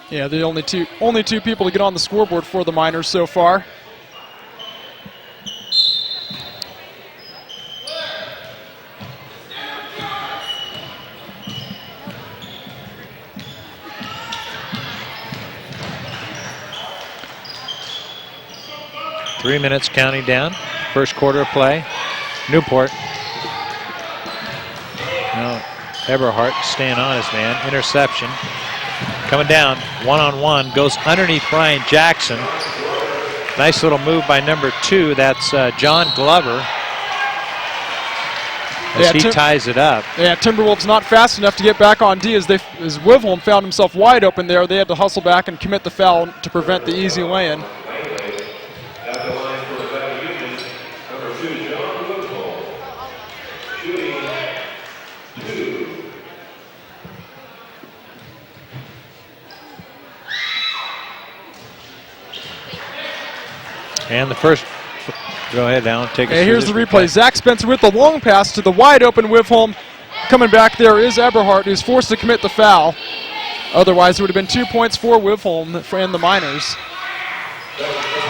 Yeah, the only two people to get on the scoreboard for the Miners so far. 3 minutes counting down. First quarter of play. Newport. Now Eberhardt staying on his man. Interception. Coming down, one-on-one, goes underneath Brian Jackson. Nice little move by number 2. That's John Glover. As he ties it up. Yeah, Timberwolves not fast enough to get back on D as Wivholm found himself wide open there. They had to hustle back and commit the foul to prevent the easy lay-in. At the line for Nevada Union, number 2, John Woodcreek. Shooting 2. And the first, go ahead, Alan, take us through Here's the this replay. Zach Spencer with the long pass to the wide open Wivholm. Coming back there is Eberhardt, who's forced to commit the foul. Otherwise, it would have been 2 points for Wivholm and the Miners.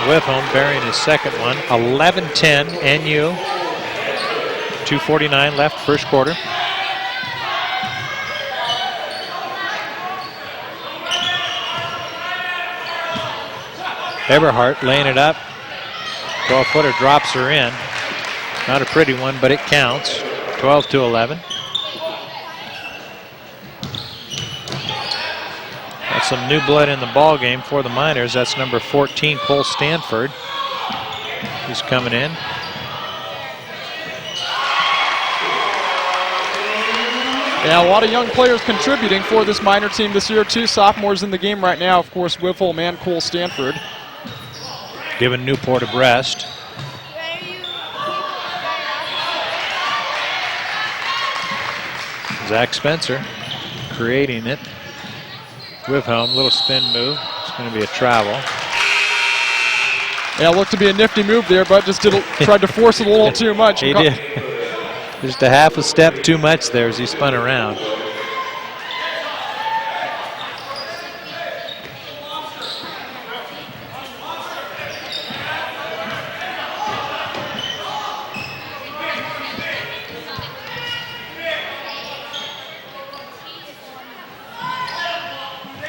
Wivholm burying his second one. 11-10 NU. 2:49 left first quarter. Eberhardt laying it up. 12-footer drops her in. Not a pretty one, but it counts. 12-11. That's some new blood in the ball game for the Miners. That's number 14, Cole Stanford. He's coming in. Yeah, a lot of young players contributing for this Miner team this year. 2 sophomores in the game right now. Of course, Wivholm and Cole Stanford. Giving Newport a breast. Zach Spencer creating it. Wivholm, little spin move. It's going to be a travel. Yeah, looked to be a nifty move there, but just tried to force it a little too much. He did. Just a half a step too much there as he spun around.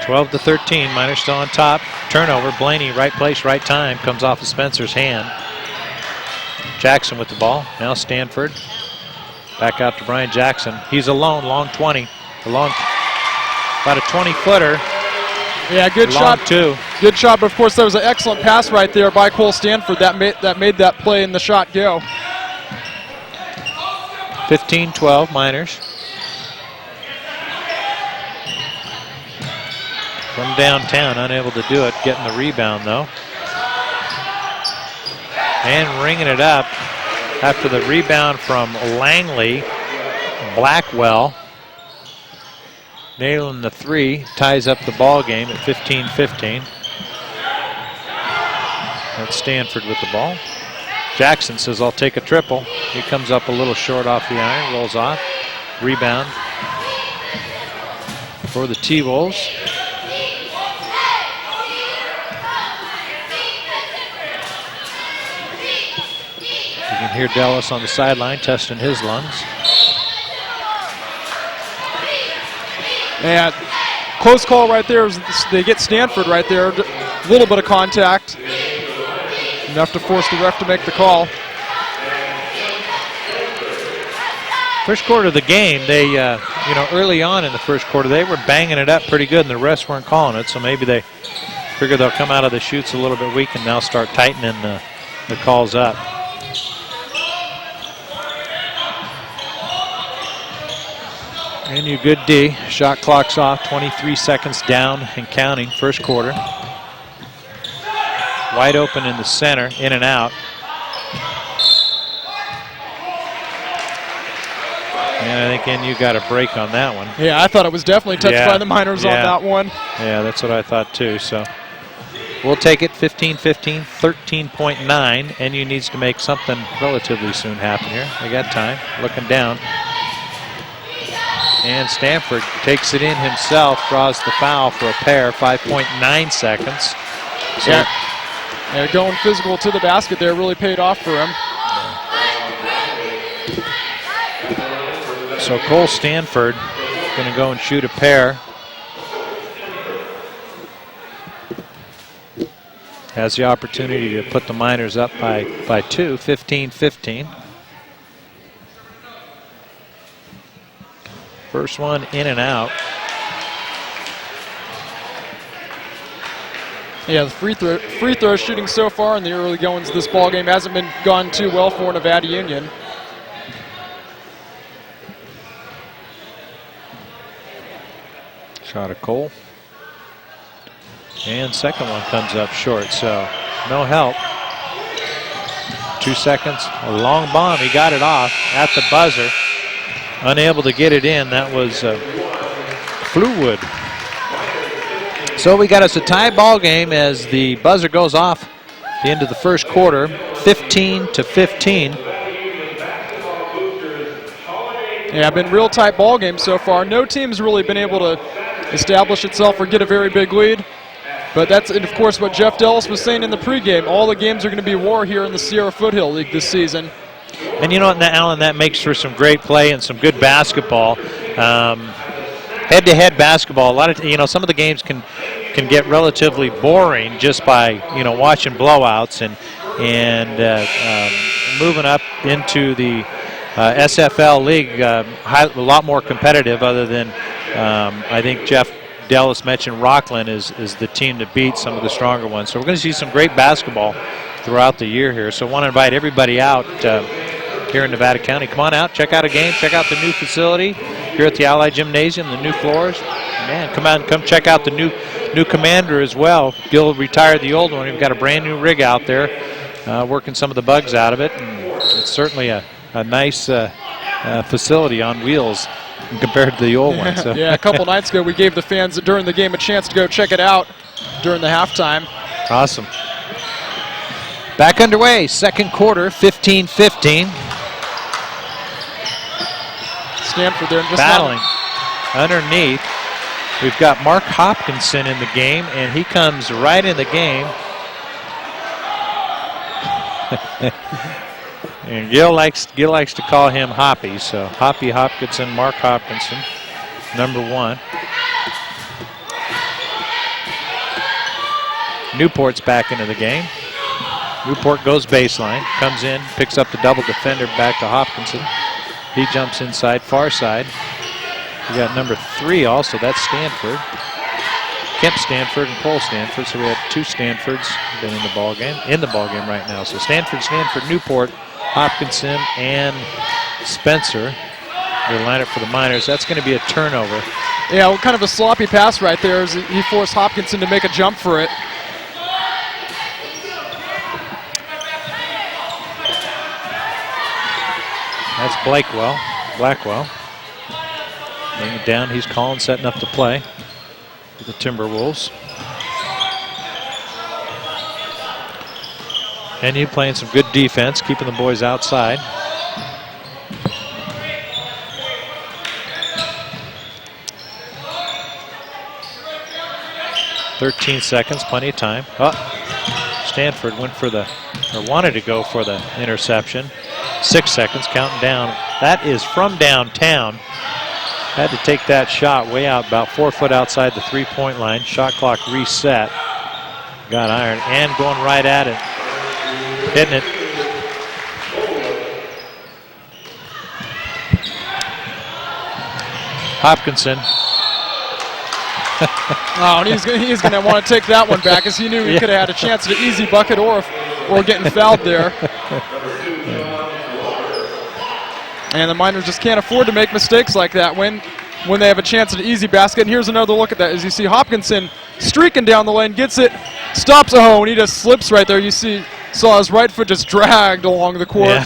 Twelve to 13, Miners still on top. Turnover, Blaney, right place, right time, comes off of Spencer's hand. Jackson with the ball, now Stanford. Back out to Brian Jackson. He's alone, long 20. About a 20-footer. Yeah, good long shot. 2. Good shot, but of course that was an excellent pass right there by Cole Stanford that made that play and the shot go. 15-12, Miners. From downtown, unable to do it, getting the rebound though. And ringing it up after the rebound from Langley. Blackwell nailing the 3, ties up the ball game at 15-15. That's Stanford with the ball. Jackson says, I'll take a triple. He comes up a little short off the iron, rolls off. Rebound for the T-Wolves. You can hear Dallas on the sideline testing his lungs. And close call right there. They get Stanford right there. A little bit of contact. Enough to force the ref to make the call. First quarter of the game, they, early on in the first quarter, they were banging it up pretty good and the refs weren't calling it. So maybe they figure they'll come out of the chutes a little bit weak and now start tightening the calls up. And you good D. Shot clock's off, 23 seconds down and counting, first quarter. Wide open in the center, in and out. And I think NU got a break on that one. Yeah, I thought it was definitely touched by the Miners on that one. Yeah, that's what I thought too. So we'll take it 15-15, 13.9. NU needs to make something relatively soon happen here. They got time. Looking down. And Stanford takes it in himself, draws the foul for a pair, 5.9 seconds. So yeah, going physical to the basket there really paid off for him. So Cole Stanford going to go and shoot a pair. has the opportunity to put the Miners up by 2, 15-15. First one in and out. Yeah, the free throw shooting so far in the early goings of this ball game hasn't been gone too well for Nevada Union. Shot of Cole. And second one comes up short, so no help. 2 seconds, a long bomb. He got it off at the buzzer. Unable to get it in. That was Fleetwood. So we got us a tie ball game as the buzzer goes off at the end of the first quarter, 15-15. Yeah, been real tight ball game so far. No team's really been able to establish itself or get a very big lead. But that's, and of course, what Jeff Dellis was saying in the pregame. All the games are going to be war here in the Sierra Foothill League this season. And you know what, Alan, that makes for some great play and some good basketball. Head-to-head basketball, a lot of, some of the games can get relatively boring just by, watching blowouts and moving up into the SFL league, a lot more competitive. Other than, I think Jeff Dellis mentioned Rockland is the team to beat some of the stronger ones. So we're going to see some great basketball throughout the year here. So I want to invite everybody out here in Nevada County. Come on out, check out a game, check out the new facility here at the Ali Gymnasium, the new floors. Man, come out and come check out the new commander as well. Gil retired the old one. We've got a brand new rig out there, working some of the bugs out of it. And it's certainly a nice facility on wheels compared to the old one. So. Yeah, a couple nights ago we gave the fans during the game a chance to go check it out during the halftime. Awesome. Back underway, second quarter, 15-15. Stanford there just battling underneath. We've got Mark Hopkinson in the game, and he comes right in the game. And Gil likes to call him Hoppy, so Hoppy Hopkinson, Mark Hopkinson, number 1. Newport's back into the game. Newport goes baseline, comes in, picks up the double defender back to Hopkinson. He jumps inside, far side. We got number 3 also, that's Stanford. Kemp Stanford and Cole Stanford, so we have 2 Stanfords been in the ball game right now. So Stanford, Newport, Hopkinson, and Spencer will line up for the Miners. That's going to be a turnover. Yeah, well, kind of a sloppy pass right there as he forced Hopkinson to make a jump for it. That's Blackwell. Laying it down, he's calling, setting up the play for the Timberwolves. And you playing some good defense, keeping the boys outside. "13 seconds, plenty of time." Stanford wanted to go for the interception. 6 seconds, counting down. That is from downtown. Had to take that shot way out, about 4 foot outside the 3-point line. Shot clock reset. Got iron and going right at it. Hitting it. Hopkinson. Oh, and he's going to want to take that one back, as he knew he could have had a chance at an easy bucket or getting fouled there. And the Miners just can't afford to make mistakes like that when they have a chance at an easy basket. And here's another look at that. As you see Hopkinson streaking down the lane, gets it, stops a hole, and he just slips right there. You saw his right foot just dragged along the court. Yeah.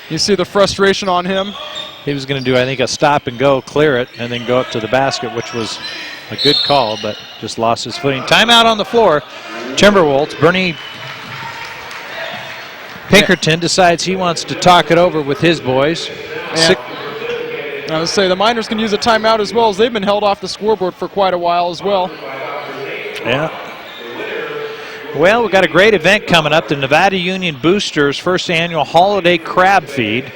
You see the frustration on him. He was going to do, I think, a stop and go, clear it, and then go up to the basket, which was a good call, but just lost his footing. Timeout on the floor. Timberwolves. Bernie Pinkerton decides he wants to talk it over with his boys. I would say the Miners can use a timeout as well, as they've been held off the scoreboard for quite a while as well. Yeah. Well, we've got a great event coming up, the Nevada Union Boosters' first annual holiday crab feed.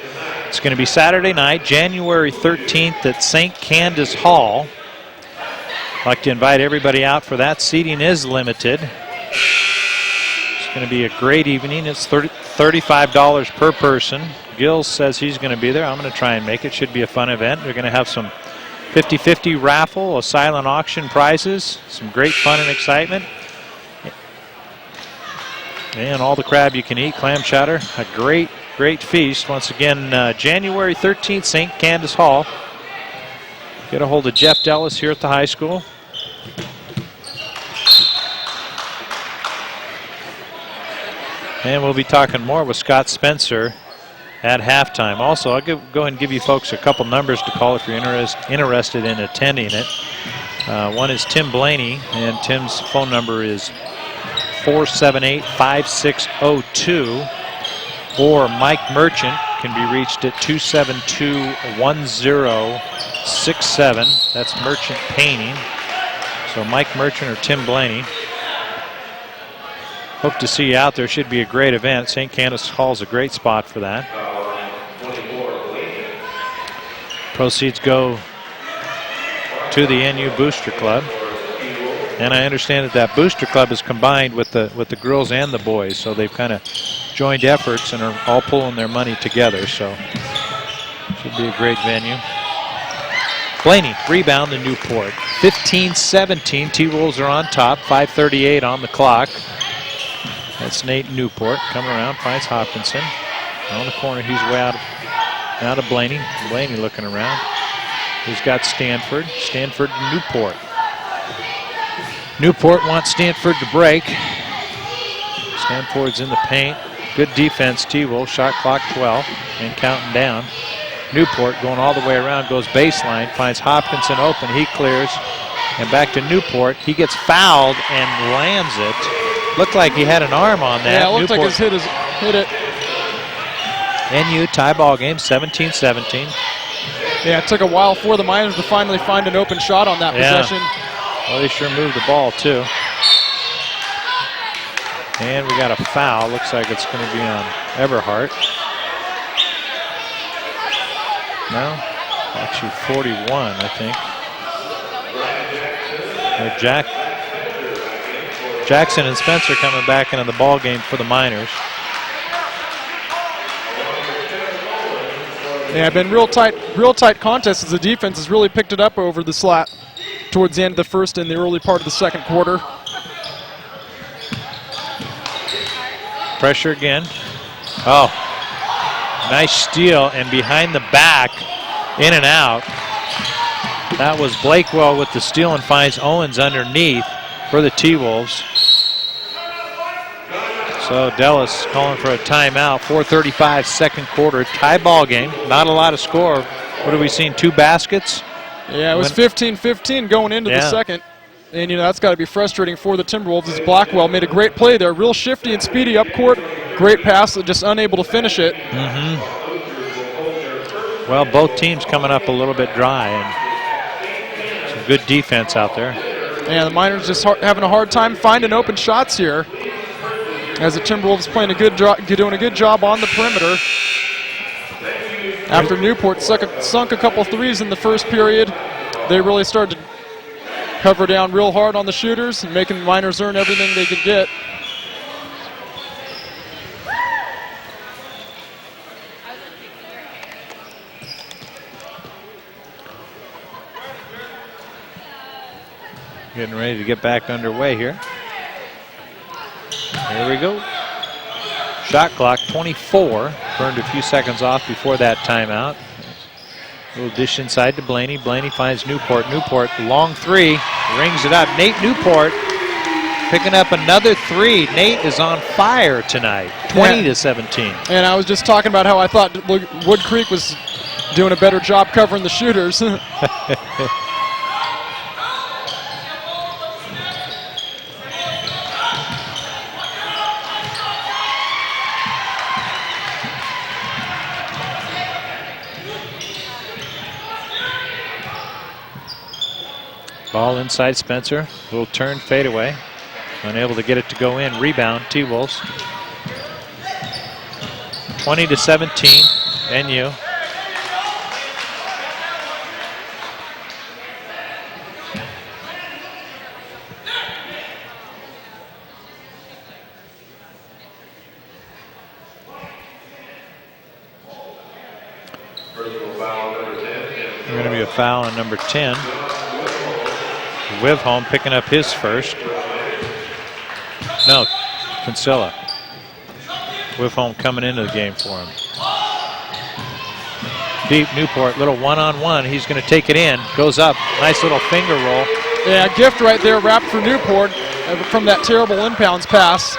It's going to be Saturday night, January 13th at St. Candace Hall. I'd like to invite everybody out for that. Seating is limited. going to be a great evening. It's $35 per person. Gills says he's going to be there. I'm going to try and make it. Should be a fun event. We're going to have some 50-50 raffle, a silent auction prizes, some great fun and excitement. And all the crab you can eat, clam chowder, a great feast. Once again, January 13th, St. Candace Hall. Get a hold of Jeff Dellis here at the high school. And we'll be talking more with Scott Spencer at halftime. Also, I'll go ahead and give you folks a couple numbers to call if you're interested in attending it. One is Tim Blaney, and Tim's phone number is 478-5602. Or Mike Merchant can be reached at 272-1067. That's Merchant Painting. So Mike Merchant or Tim Blaney. Hope to see you out there. Should be a great event. St. Candace Hall is a great spot for that. Proceeds go to the NU Booster Club. And I understand that Booster Club is combined with the girls and the boys, so they've kind of joined efforts and are all pulling their money together. So should be a great venue. Blaney, rebound to Newport. 15-17. T-Wolves are on top. 5:38 on the clock. That's Nate Newport coming around, finds Hopkinson. On the corner, he's way out of Blaney. Blaney looking around. He's got Stanford. Stanford to Newport. Newport wants Stanford to break. Stanford's in the paint. Good defense, T-Wolves. Shot clock 12 and counting down. Newport going all the way around, goes baseline, finds Hopkinson open. He clears. And back to Newport. He gets fouled and lands it. Looked like he had an arm on that. Yeah, it looked like his hit it. NU tie ball game, 17-17. Yeah, it took a while for the Miners to finally find an open shot on that possession. Well, they sure moved the ball, too. And we got a foul. Looks like it's going to be on Everhart. No, actually 41, I think. Jackson and Spencer coming back into the ball game for the Miners. Yeah, been real tight contest as the defense has really picked it up over the slot towards the end of the first and the early part of the second quarter. Pressure again. Oh, nice steal and behind the back, in and out. That was Blakewell with the steal and finds Owens underneath for the T-Wolves. So Dellis calling for a timeout. 4:35 second quarter, tie ball game. Not a lot of score. What have we seen? 2 baskets? Yeah, it was 15-15 going into the second. And, you know, that's got to be frustrating for the Timberwolves as Blackwell made a great play there. Real shifty and speedy up court. Great pass, just unable to finish it. Well, both teams coming up a little bit dry, and some good defense out there. Yeah, the Miners just having a hard time finding open shots here, as the Timberwolves playing doing a good job on the perimeter. After Newport sunk a couple threes in the first period, they really started to cover down real hard on the shooters and making the Miners earn everything they could get. Getting ready to get back underway here. There we go. Shot clock 24. Burned a few seconds off before that timeout. Little dish inside to Blaney. Blaney finds Newport. Newport, long three, rings it up. Nate Newport picking up another three. Nate is on fire tonight, 20-17. And I was just talking about how I thought Woodcreek was doing a better job covering the shooters. Ball inside Spencer. Little turn, fade away. Unable to get it to go in. Rebound, T-Wolves. 20-17, NU. be a foul on number 10. Wivholm picking up his first. No, Kinsella. Wivholm coming into the game for him. Deep Newport, little one-on-one. He's going to take it in. Goes up. Nice little finger roll. Yeah, gift right there wrapped for Newport from that terrible inbounds pass.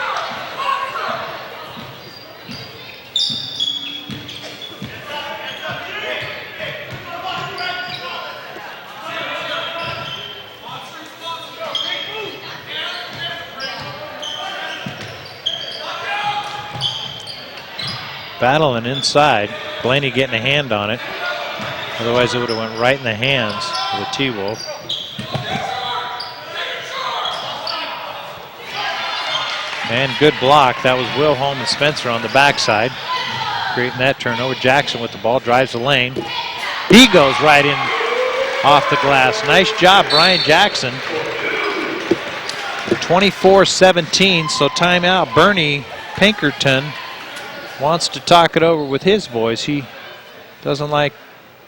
Battling inside. Blaney getting a hand on it. Otherwise it would have went right in the hands of the T-Wolf. And good block. That was Wivholm and Spencer on the backside. Creating that turnover. Jackson with the ball. Drives the lane. He goes right in off the glass. Nice job, Brian Jackson. 24-17, so timeout. Bernie Pinkerton wants to talk it over with his boys. He doesn't like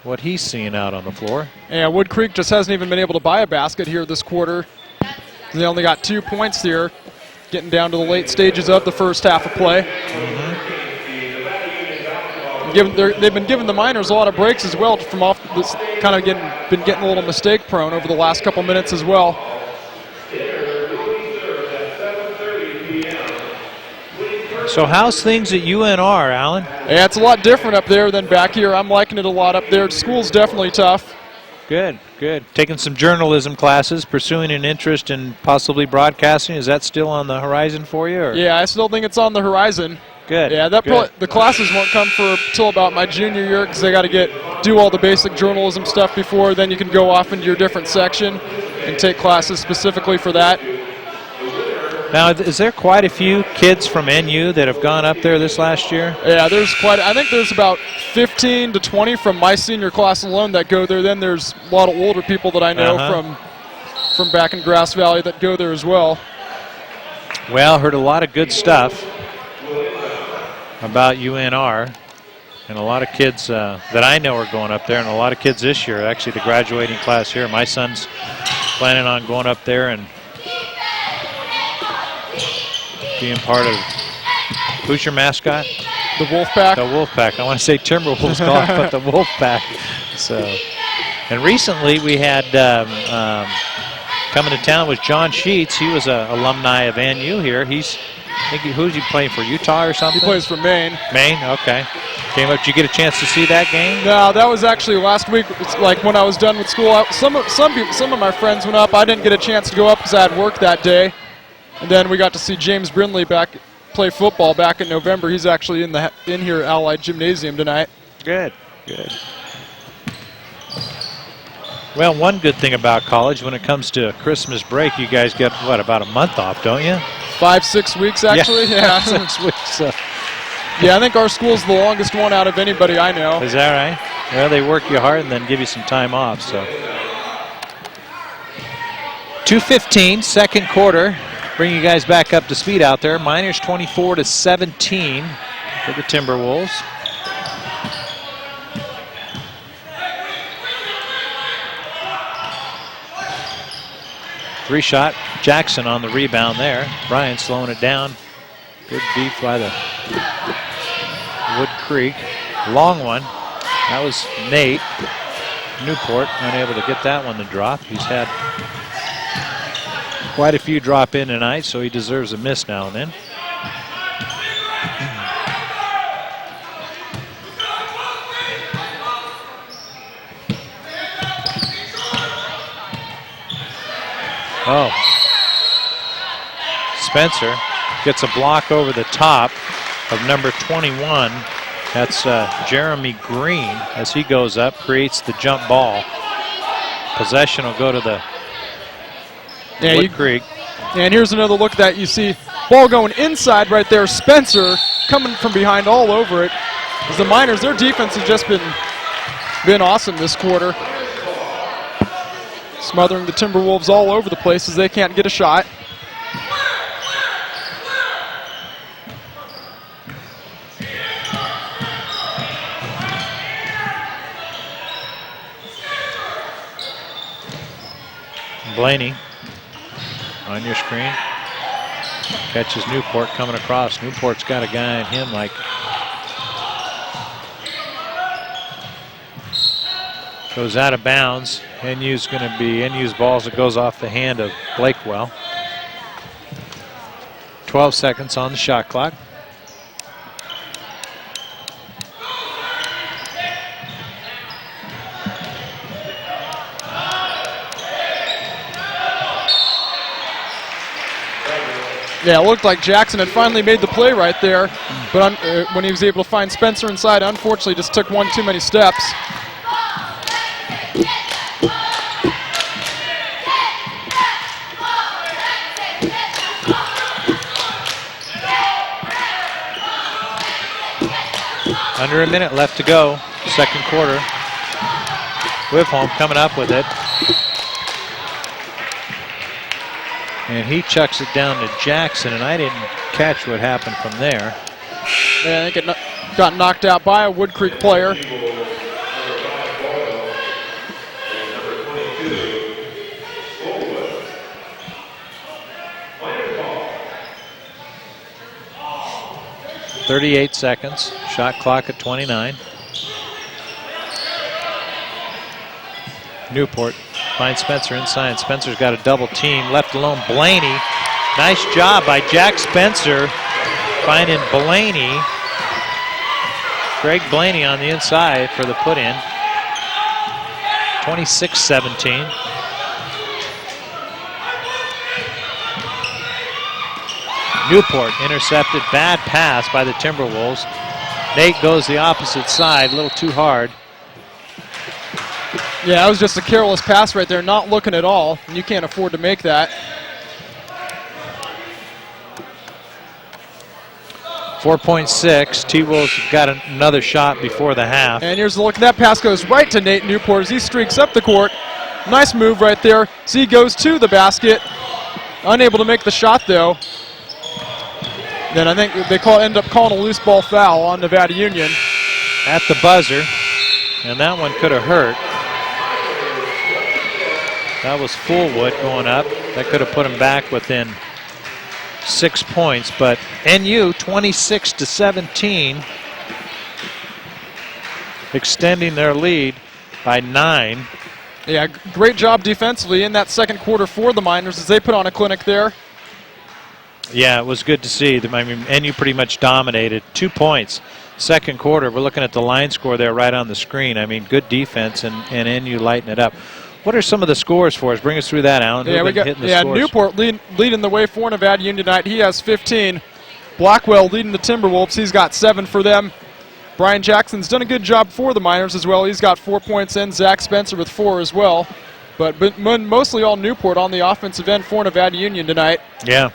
what he's seeing out on the floor. Yeah, Woodcreek just hasn't even been able to buy a basket here this quarter. They only got 2 points here, getting down to the late stages of the first half of play. They've been giving the Miners a lot of breaks as well from off this, kind of been getting a little mistake prone over the last couple minutes as well. So how's things at UNR, Alan? Yeah, it's a lot different up there than back here. I'm liking it a lot up there. School's definitely tough. Good, good. Taking some journalism classes, pursuing an interest in possibly broadcasting. Is that still on the horizon for you? Or? Yeah, I still think it's on the horizon. Good. Yeah, the classes won't come for till about my junior year because they got to do all the basic journalism stuff before. Then you can go off into your different section and take classes specifically for that. Now, is there quite a few kids from NU that have gone up there this last year? Yeah, I think there's about 15 to 20 from my senior class alone that go there. Then there's a lot of older people that I know from back in Grass Valley that go there as well. Well, heard a lot of good stuff about UNR. And a lot of kids that I know are going up there, and a lot of kids this year, actually the graduating class here. My son's planning on going up there and being part of, who's your mascot? The Wolfpack. The Wolfpack. I want to say Timberwolves golf, but the Wolfpack. So, and recently we had coming to town was John Sheets. He was an alumni of NU here. Who's he playing for? Utah or something? He plays for Maine. Maine. Okay. Came up. Did you get a chance to see that game? No, that was actually last week. It's like when I was done with school. Some of my friends went up. I didn't get a chance to go up because I had work that day. And then we got to see James Brindley play football back in November. He's actually in here at Ali Gymnasium tonight. Good, good. Well, one good thing about college, when it comes to Christmas break, you guys get, what, about a month off, don't you? 5-6 weeks, actually. Yeah, 6 weeks. Yeah, I think our school's the longest one out of anybody I know. Is that right? Well, they work you hard and then give you some time off. So 2:15, second quarter. Bring you guys back up to speed out there. Miners 24-17 for the Timberwolves. Three shot. Jackson on the rebound there. Brian slowing it down. Good beat by the Woodcreek. Long one. That was Nate. Newport unable to get that one to drop. He's had quite a few drop in tonight, so he deserves a miss now and then. Oh. Spencer gets a block over the top of number 21. That's Jeremy Green as he goes up, creates the jump ball. Possession will go to the Woodcreek. And here's another look that you see ball going inside right there. Spencer coming from behind all over it. As the Miners, their defense has just been awesome this quarter. Smothering the Timberwolves all over the place as they can't get a shot. Blaney on your screen. Catches Newport coming across. Newport's got a guy on him like. Goes out of bounds. NU's going to be NU's balls. It goes off the hand of Blakewell. 12 seconds on the shot clock. Yeah, it looked like Jackson had finally made the play right there, but when he was able to find Spencer inside, unfortunately just took one too many steps. Under a minute left to go, second quarter. Whitholm coming up with it. And he chucks it down to Jackson, and I didn't catch what happened from there. Yeah, I think it got knocked out by a Woodcreek player. .38 seconds, shot clock at 29. Newport finds Spencer inside. Spencer's got a double team, left alone Blaney. Nice job by Jack Spencer finding Blaney. Greg Blaney on the inside for the put in. 26-17. Newport intercepted, bad pass by the Timberwolves. Nate goes the opposite side, a little too hard. Yeah, that was just a careless pass right there, not looking at all, and you can't afford to make that. 4.6, T-Wolves got another shot before the half. And here's the look, that pass goes right to Nate Newport as he streaks up the court. Nice move right there. Z goes to the basket, unable to make the shot though. Then I think they end up calling a loose ball foul on Nevada Union. At the buzzer, and that one could have hurt. That was Fullwood going up. That could have put him back within 6 points, but NU 26-17, extending their lead by 9. Yeah, great job defensively in that second quarter for the Miners as they put on a clinic there. Yeah, it was good to see. I mean, NU pretty much dominated. 2 points. Second quarter, we're looking at the line score there right on the screen. I mean, good defense and NU lighting it up. What are some of the scores for us? Bring us through that, Alan. Yeah, we got Newport leading the way for Nevada Union tonight. He has 15. Blackwell leading the Timberwolves. He's got 7 for them. Brian Jackson's done a good job for the Miners as well. He's got 4 points in. Zach Spencer with 4 as well. But mostly all Newport on the offensive end for Nevada Union tonight. Yeah.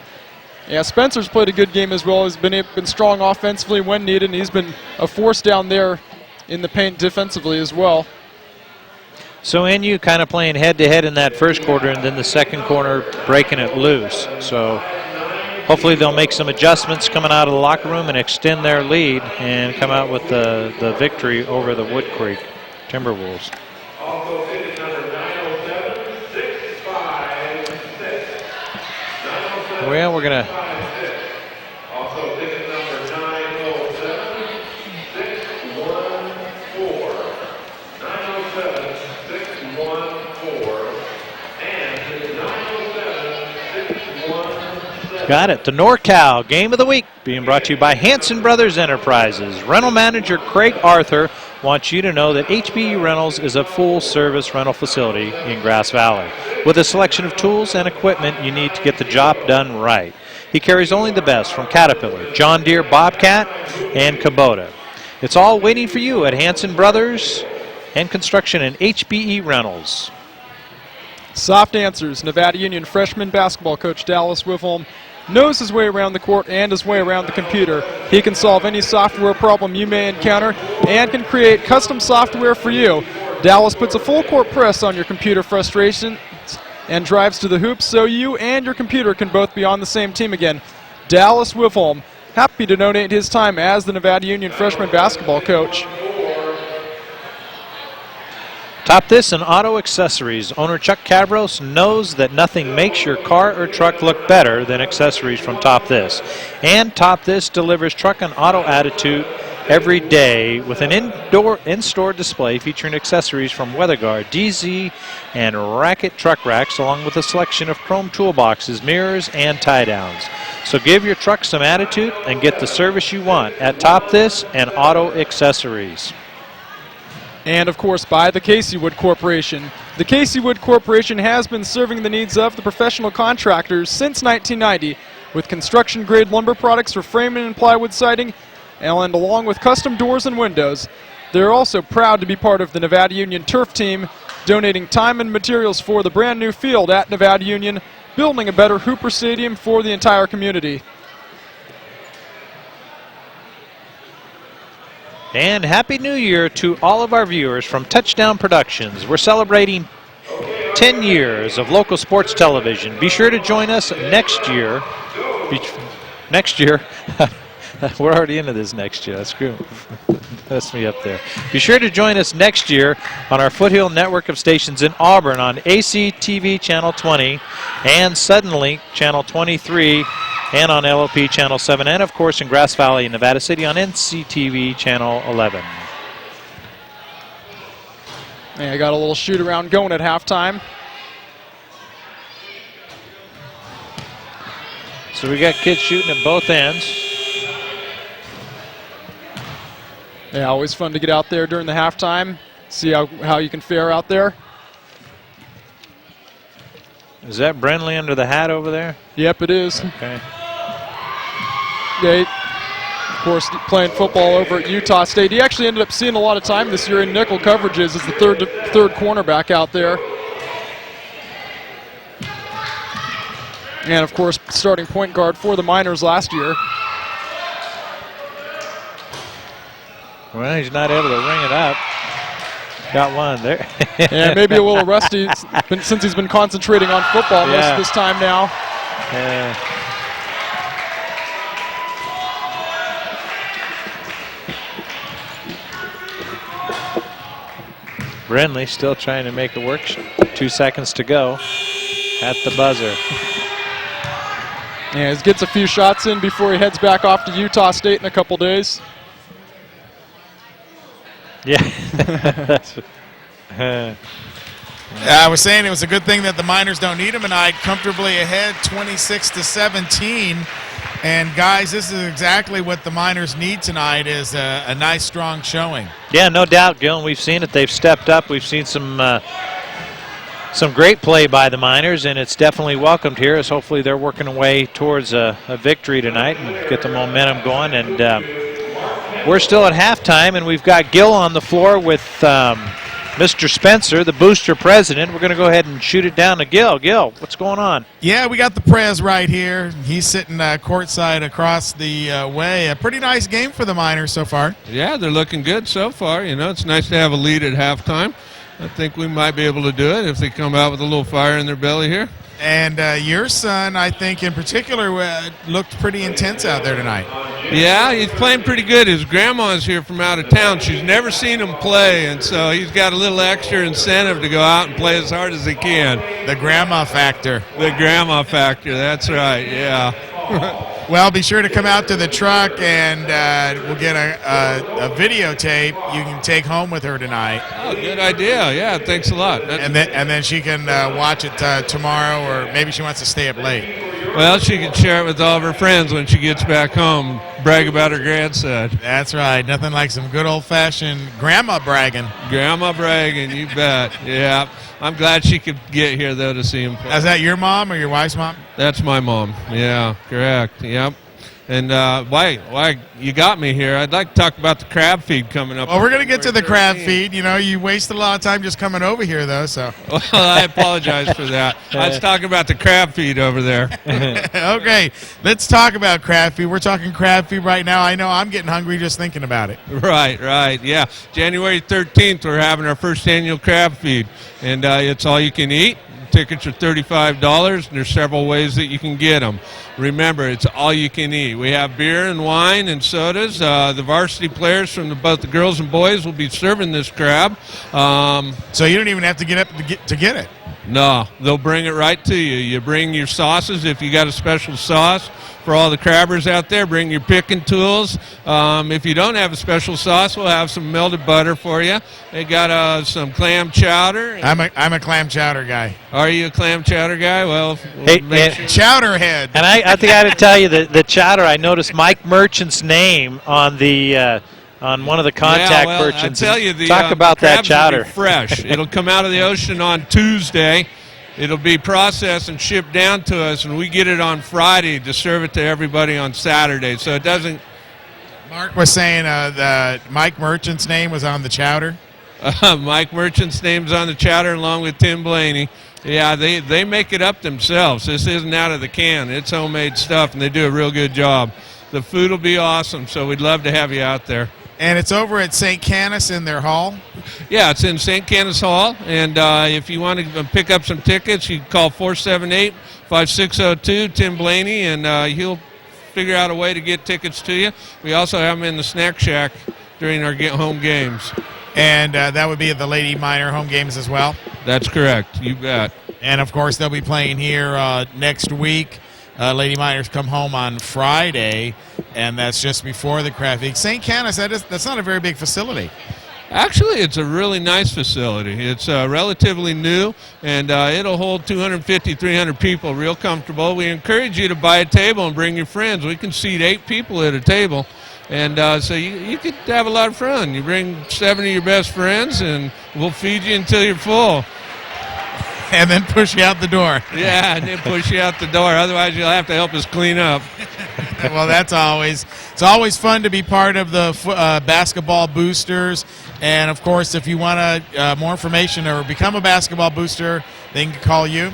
Yeah, Spencer's played a good game as well. He's been strong offensively when needed, and he's been a force down there in the paint defensively as well. So NU kind of playing head-to-head in that first quarter, and then the second quarter breaking it loose. So hopefully they'll make some adjustments coming out of the locker room and extend their lead and come out with the victory over the Woodcreek Timberwolves. Also ticket number 907-656. Well, we're going to... Also ticket number 907-614. 907-614. And 907-617. Got it. The NorCal Game of the Week being brought to you by Hanson Brothers Enterprises. Rental manager Craig Arthur wants you to know that HBE Rentals is a full-service rental facility in Grass Valley with a selection of tools and equipment you need to get the job done right. He carries only the best from Caterpillar, John Deere, Bobcat, and Kubota. It's all waiting for you at Hanson Brothers and Construction and HBE Rentals. Soft answers. Nevada Union freshman basketball coach Dallas Whitholm knows his way around the court and his way around the computer. He can solve any software problem you may encounter and can create custom software for you. Dallas puts a full court press on your computer frustrations and drives to the hoops so you and your computer can both be on the same team again. Dallas Whitholm, happy to donate his time as the Nevada Union freshman basketball coach. Top This and Auto Accessories. Owner Chuck Cavros knows that nothing makes your car or truck look better than accessories from Top This. And Top This delivers truck and auto attitude every day with an in-store display featuring accessories from WeatherGuard, DZ, and Racket truck racks, along with a selection of chrome toolboxes, mirrors, and tie-downs. So give your truck some attitude and get the service you want at Top This and Auto Accessories. And of course by the Casey Wood Corporation. The Casey Wood Corporation has been serving the needs of the professional contractors since 1990 with construction grade lumber products for framing and plywood siding, and along with custom doors and windows. They're also proud to be part of the Nevada Union Turf Team, donating time and materials for the brand new field at Nevada Union, building a better Hooper Stadium for the entire community. And Happy New Year to all of our viewers from Touchdown Productions. We're celebrating 10 years of local sports television. Be sure to join us next year. We're already into this next year. That's good. That's me up there. Be sure to join us next year on our Foothill network of stations in Auburn on ACTV Channel 20 and Suddenlink Channel 23 and on LOP Channel 7 and, of course, in Grass Valley in Nevada City on NCTV Channel 11. And I got a little shoot around going at halftime. So we got kids shooting at both ends. Yeah, always fun to get out there during the halftime, see how you can fare out there. Is that Brenly under the hat over there? Yep, it is. Okay. Yeah, of course, playing football over at Utah State. He actually ended up seeing a lot of time this year in nickel coverages as the third cornerback out there. And, of course, starting point guard for the Miners last year. Well, he's not able to ring it up. Got one there. Yeah, maybe a little rusty since he's been concentrating on football most of this time now. Yeah. Brenly still trying to make it work. 2 seconds to go at the buzzer. Yeah, he gets a few shots in before he heads back off to Utah State in a couple days. Yeah. I was saying it was a good thing that the Miners don't need him tonight. Comfortably ahead, 26-17. And guys, this is exactly what the Miners need tonight: is a nice, strong showing. Yeah, no doubt, Gil. We've seen it. They've stepped up. We've seen some great play by the Miners, and it's definitely welcomed here. As hopefully they're working away towards a victory tonight and get the momentum going. And we're still at halftime, and we've got Gil on the floor with Mr. Spencer, the booster president. We're going to go ahead and shoot it down to Gil. Gil, what's going on? Yeah, we got the Prez right here. He's sitting courtside across the way. A pretty nice game for the Miners so far. Yeah, they're looking good so far. You know, it's nice to have a lead at halftime. I think we might be able to do it if they come out with a little fire in their belly here. And your son, I think in particular, looked pretty intense out there tonight. Yeah, he's playing pretty good. His grandma's here from out of town. She's never seen him play, and so he's got a little extra incentive to go out and play as hard as he can. The grandma factor. The grandma factor, that's right, yeah. Well, be sure to come out to the truck, and we'll get a videotape you can take home with her tonight. Oh, good idea. Yeah, thanks a lot. And then she can watch it tomorrow, or maybe she wants to stay up late. Well, she can share it with all of her friends when she gets back home, brag about her grandson. That's right. Nothing like some good old-fashioned grandma bragging. Grandma bragging, you bet. Yeah. I'm glad she could get here, though, to see him play. Is that your mom or your wife's mom? That's my mom. Yeah, correct. Yep. And why you got me here? I'd like to talk about the crab feed coming up. Well, we're going to get to the crab feed. You know, you wasted a lot of time just coming over here, though. So. Well, I apologize for that. I was talking about the crab feed over there. Okay, let's talk about crab feed. We're talking crab feed right now. I know I'm getting hungry just thinking about it. Right. Yeah. January 13th, we're having our first annual crab feed, and it's all you can eat. Tickets are $35, and there's several ways that you can get them. Remember, it's all you can eat. We have beer and wine and sodas. The varsity players from both the girls and boys will be serving this crab. So you don't even have to get up to get it. No, they'll bring it right to you. You bring your sauces if you got a special sauce. For all the crabbers out there, bring your picking tools. If you don't have a special sauce, we'll have some melted butter for you. They got some clam chowder. I'm a clam chowder guy. Are you a clam chowder guy? Well, Chowder head. And I think I had to tell you that the chowder, I noticed Mike Merchant's name on the on one of the contact merchants. I tell you, talk about that chowder. Will be fresh. It'll come out of the ocean on Tuesday. It'll be processed and shipped down to us, and we get it on Friday to serve it to everybody on Saturday. So it doesn't. Mark was saying that Mike Merchant's name was on the chowder. Mike Merchant's name's on the chowder along with Tim Blaney. Yeah, they make it up themselves. This isn't out of the can. It's homemade stuff, and they do a real good job. The food will be awesome, so we'd love to have you out there. And it's over at St. Canis in their hall? Yeah, it's in St. Canis Hall. And if you want to pick up some tickets, you can call 478-5602, Tim Blaney, and he'll figure out a way to get tickets to you. We also have them in the snack shack during our home games. And that would be at the Lady Miner home games as well? That's correct. You bet. And, of course, they'll be playing here next week. Lady Miners come home on Friday, and that's just before the Craft League. St. Canis, that's not a very big facility. Actually, it's a really nice facility. It's relatively new, and it'll hold 250, 300 people real comfortable. We encourage you to buy a table and bring your friends. We can seat 8 people at a table, and so you could have a lot of fun. You bring 7 of your best friends, and we'll feed you until you're full. And then push you out the door. Yeah, and then push you out the door. Otherwise, you'll have to help us clean up. Well, it's always fun to be part of the basketball boosters. And, of course, if you want more information or become a basketball booster, they can call you.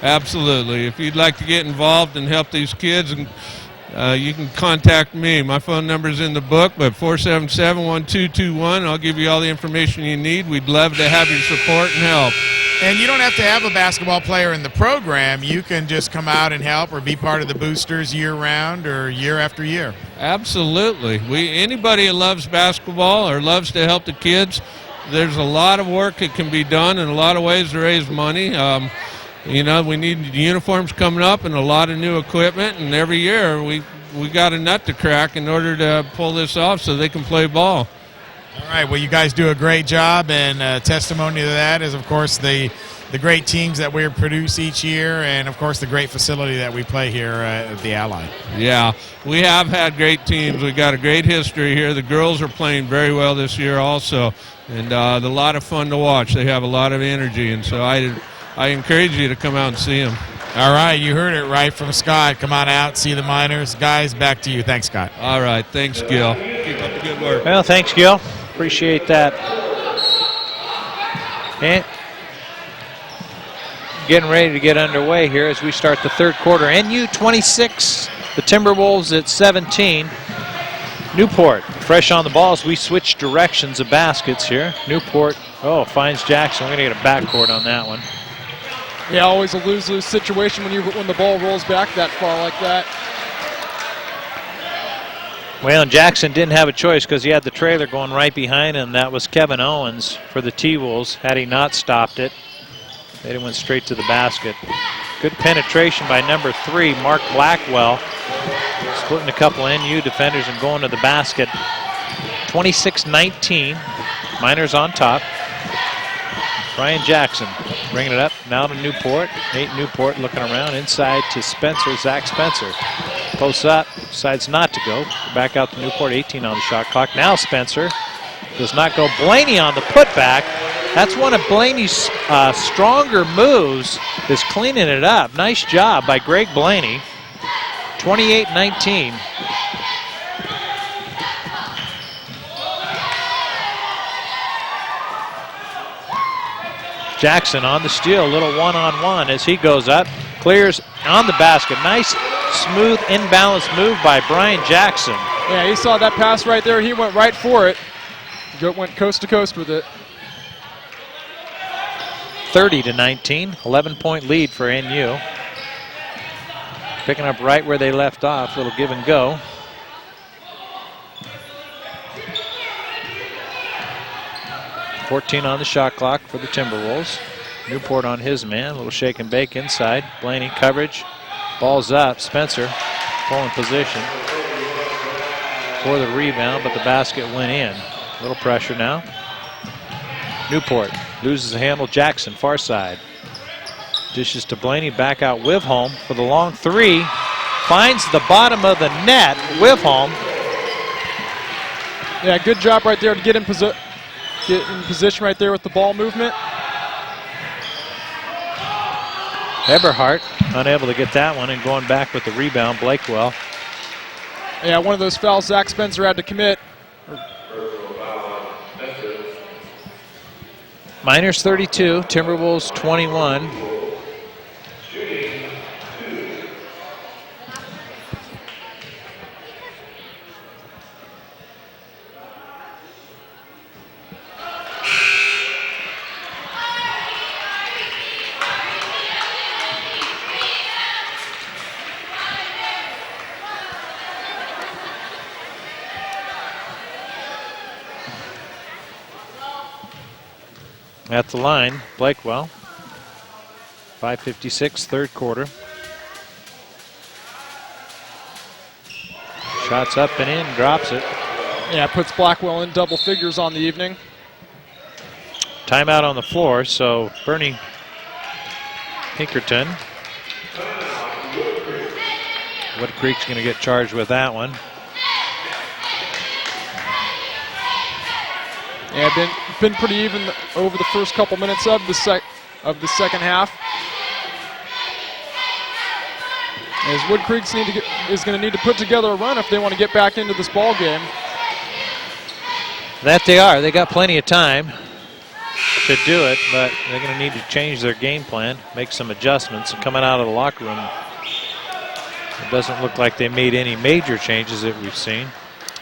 Absolutely. If you'd like to get involved and help these kids, and you can contact me. My phone number is in the book, but 477-1221. I'll give you all the information you need. We'd love to have your support and help. And you don't have to have a basketball player in the program. You can just come out and help or be part of the boosters year-round or year after year. Absolutely. Anybody that loves basketball or loves to help the kids, there's a lot of work that can be done and a lot of ways to raise money. We need uniforms coming up and a lot of new equipment, and every year we got a nut to crack in order to pull this off so they can play ball. All right, well, you guys do a great job, and testimony to that is, of course, the great teams that we produce each year and, of course, the great facility that we play here at the Ally. Yeah, we have had great teams. We've got a great history here. The girls are playing very well this year also, and a lot of fun to watch. They have a lot of energy, and so I encourage you to come out and see them. All right, you heard it right from Scott. Come on out, see the Miners. Guys, back to you. Thanks, Scott. All right, thanks, Gil. Keep up the good work. Well, thanks, Gil. Appreciate that. And getting ready to get underway here as we start the third quarter. NU 26, the Timberwolves at 17. Newport fresh on the ball as we switch directions of baskets here. Newport, finds Jackson. We're going to get a backcourt on that one. Yeah, always a lose-lose situation when the ball rolls back that far like that. Well, and Jackson didn't have a choice because he had the trailer going right behind him. That was Kevin Owens for the T-Wolves. Had he not stopped it, they went straight to the basket. Good penetration by number 3, Mark Blackwell. Splitting a couple NU defenders and going to the basket. 26-19. Miners on top. Brian Jackson bringing it up now to Newport. Nate Newport looking around inside to Spencer, Zach Spencer. Posts up, decides not to go. Back out to Newport, 18 on the shot clock. Now Spencer does not go. Blaney on the putback. That's one of Blaney's stronger moves, is cleaning it up. Nice job by Greg Blaney. 28-19. Jackson on the steal, a little one-on-one as he goes up, clears on the basket. Nice, smooth, imbalanced move by Brian Jackson. Yeah, he saw that pass right there. He went right for it. Went coast to coast with it. 30-19, 11-point lead for NU. Picking up right where they left off, little give and go. .14 on the shot clock for the Timberwolves. Newport on his man, a little shake and bake inside. Blaney coverage, ball's up. Spencer pulling position for the rebound, but the basket went in. A little pressure now. Newport loses the handle. Jackson, far side. Dishes to Blaney, back out Wivholm for the long three. Finds the bottom of the net. Wivholm. Yeah, good job right there to get in position right there with the ball movement. Eberhardt unable to get that one and going back with the rebound. Blakewell. Yeah, one of those fouls Zach Spencer had to commit. Miners 32, Timberwolves 21. At the line, Blakewell. 5:56, third quarter. Shots up and in, drops it. Yeah, puts Blackwell in double figures on the evening. Timeout on the floor, so Bernie Pinkerton. Woodcreek's going to get charged with that one. Yeah, been pretty even over the first couple minutes of the second half. As Woodcreek's is going to need to put together a run if they want to get back into this ball game. That they are. They got plenty of time to do it, but they're going to need to change their game plan, make some adjustments. And coming out of the locker room, it doesn't look like they made any major changes that we've seen.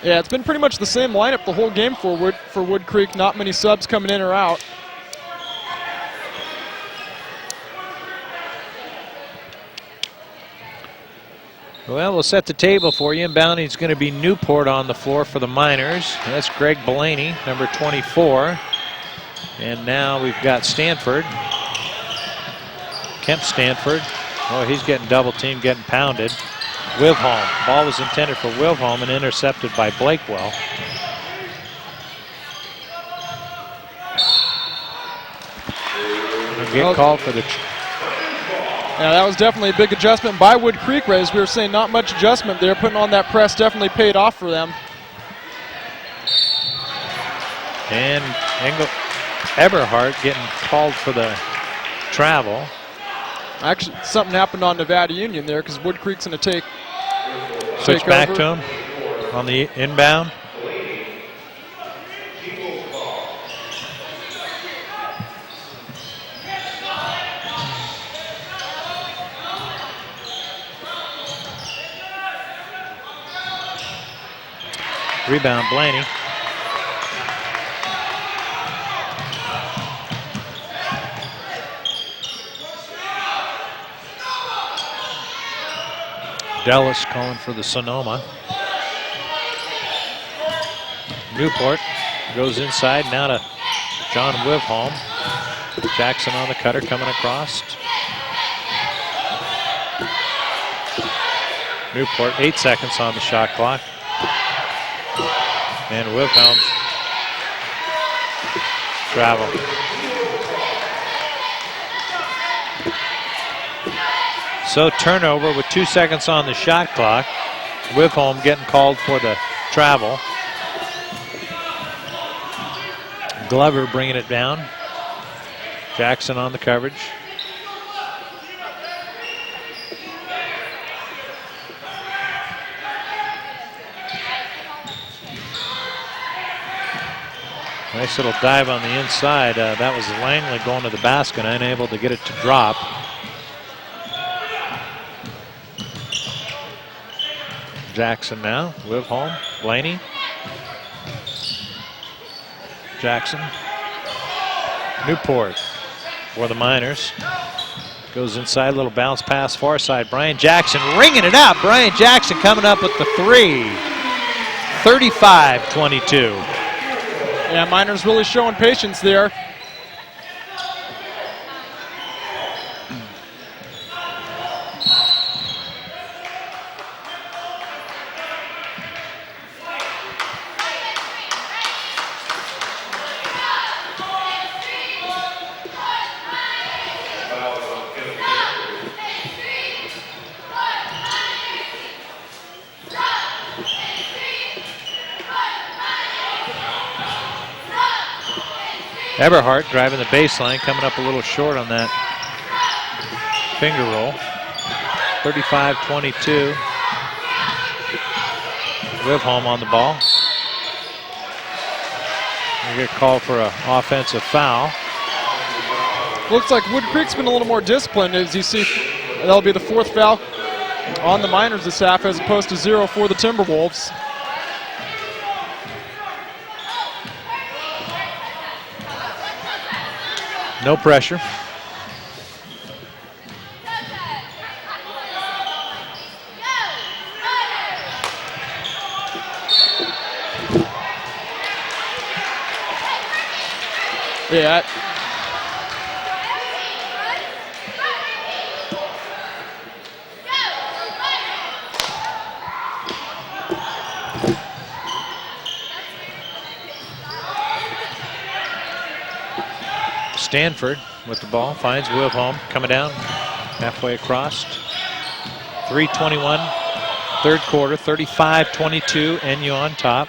Yeah, it's been pretty much the same lineup the whole game for Woodcreek. Not many subs coming in or out. Well, we'll set the table for you. Inbounding is going to be Newport on the floor for the Miners. That's Greg Blaney, number 24. And now we've got Stanford. Kemp Stanford. Oh, he's getting double teamed, getting pounded. Wivholm. Ball was intended for Wivholm and intercepted by Blakewell. Get called for the... Yeah, that was definitely a big adjustment by Woodcreek. As we were saying, not much adjustment there. Putting on that press definitely paid off for them. And Eberhardt getting called for the travel. Actually, something happened on Nevada Union there because Woodcreek's going to switch back to him on the inbound. Rebound, Blaney. Dallas calling for the Sonoma. Newport goes inside, now to John Wivholm. Jackson on the cutter coming across. Newport, 8 seconds on the shot clock. And Wivholm's travel. So turnover with 2 seconds on the shot clock. Wivholm getting called for the travel. Glover bringing it down. Jackson on the coverage. Nice little dive on the inside. That was Langley going to the basket, unable to get it to drop. Jackson now, Wivholm, Blaney. Jackson. Newport. for the Miners. Goes inside, little bounce pass, far side. Brian Jackson ringing it up. Brian Jackson coming up with the three. 35-22. Yeah, Miners really showing patience there. Eberhardt driving the baseline, coming up a little short on that finger roll. 35-22. Wivholm on the ball. We get called for an offensive foul. Looks like Woodcreek's been a little more disciplined, as you see. That'll be the fourth foul on the Miners this half, as opposed to 0 for the Timberwolves. No pressure. Yeah. Stanford with the ball, finds Wivholm coming down halfway across. 3:21, third quarter, 35-22, NU on top.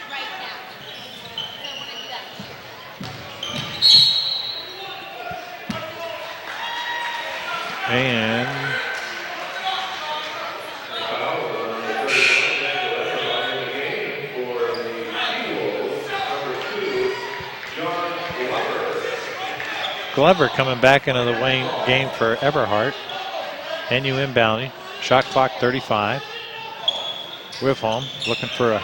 And Glover coming back into the game for Eberhardt. NU inbounding. Shot clock 35. Wivholm looking for a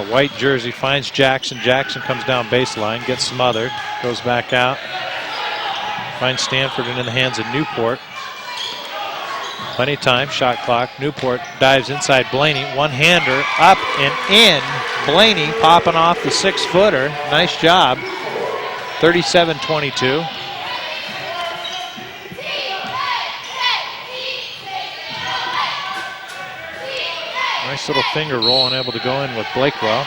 white jersey. Finds Jackson. Jackson comes down baseline. Gets smothered. Goes back out. Finds Stanford into the hands of Newport. Plenty of time. Shot clock. Newport dives inside Blaney. One-hander up and in. Blaney popping off the 6-footer. Nice job. 37-22. Nice little finger roll, unable to go in with Blakewell.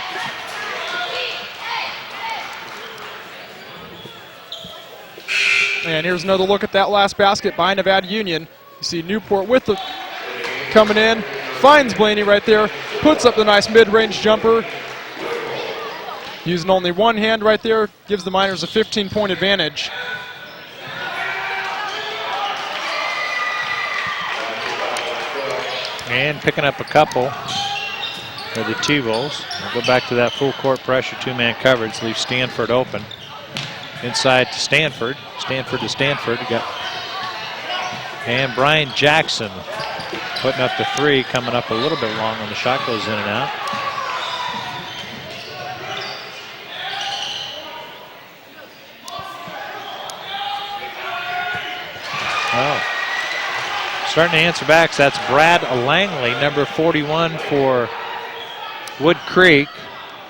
And here's another look at that last basket by Nevada Union. You see Newport with the coming in, finds Blaney right there, puts up the nice mid-range jumper. Using only one hand right there, gives the Miners a 15-point advantage. And picking up a couple for the T-Wolves. We'll go back to that full court pressure, two-man coverage, leaves Stanford open. Inside to Stanford. Stanford to Stanford. And Brian Jackson putting up the three, coming up a little bit long when the shot goes in and out. Oh. Starting to answer back, so that's Brad Langley, number 41 for Woodcreek,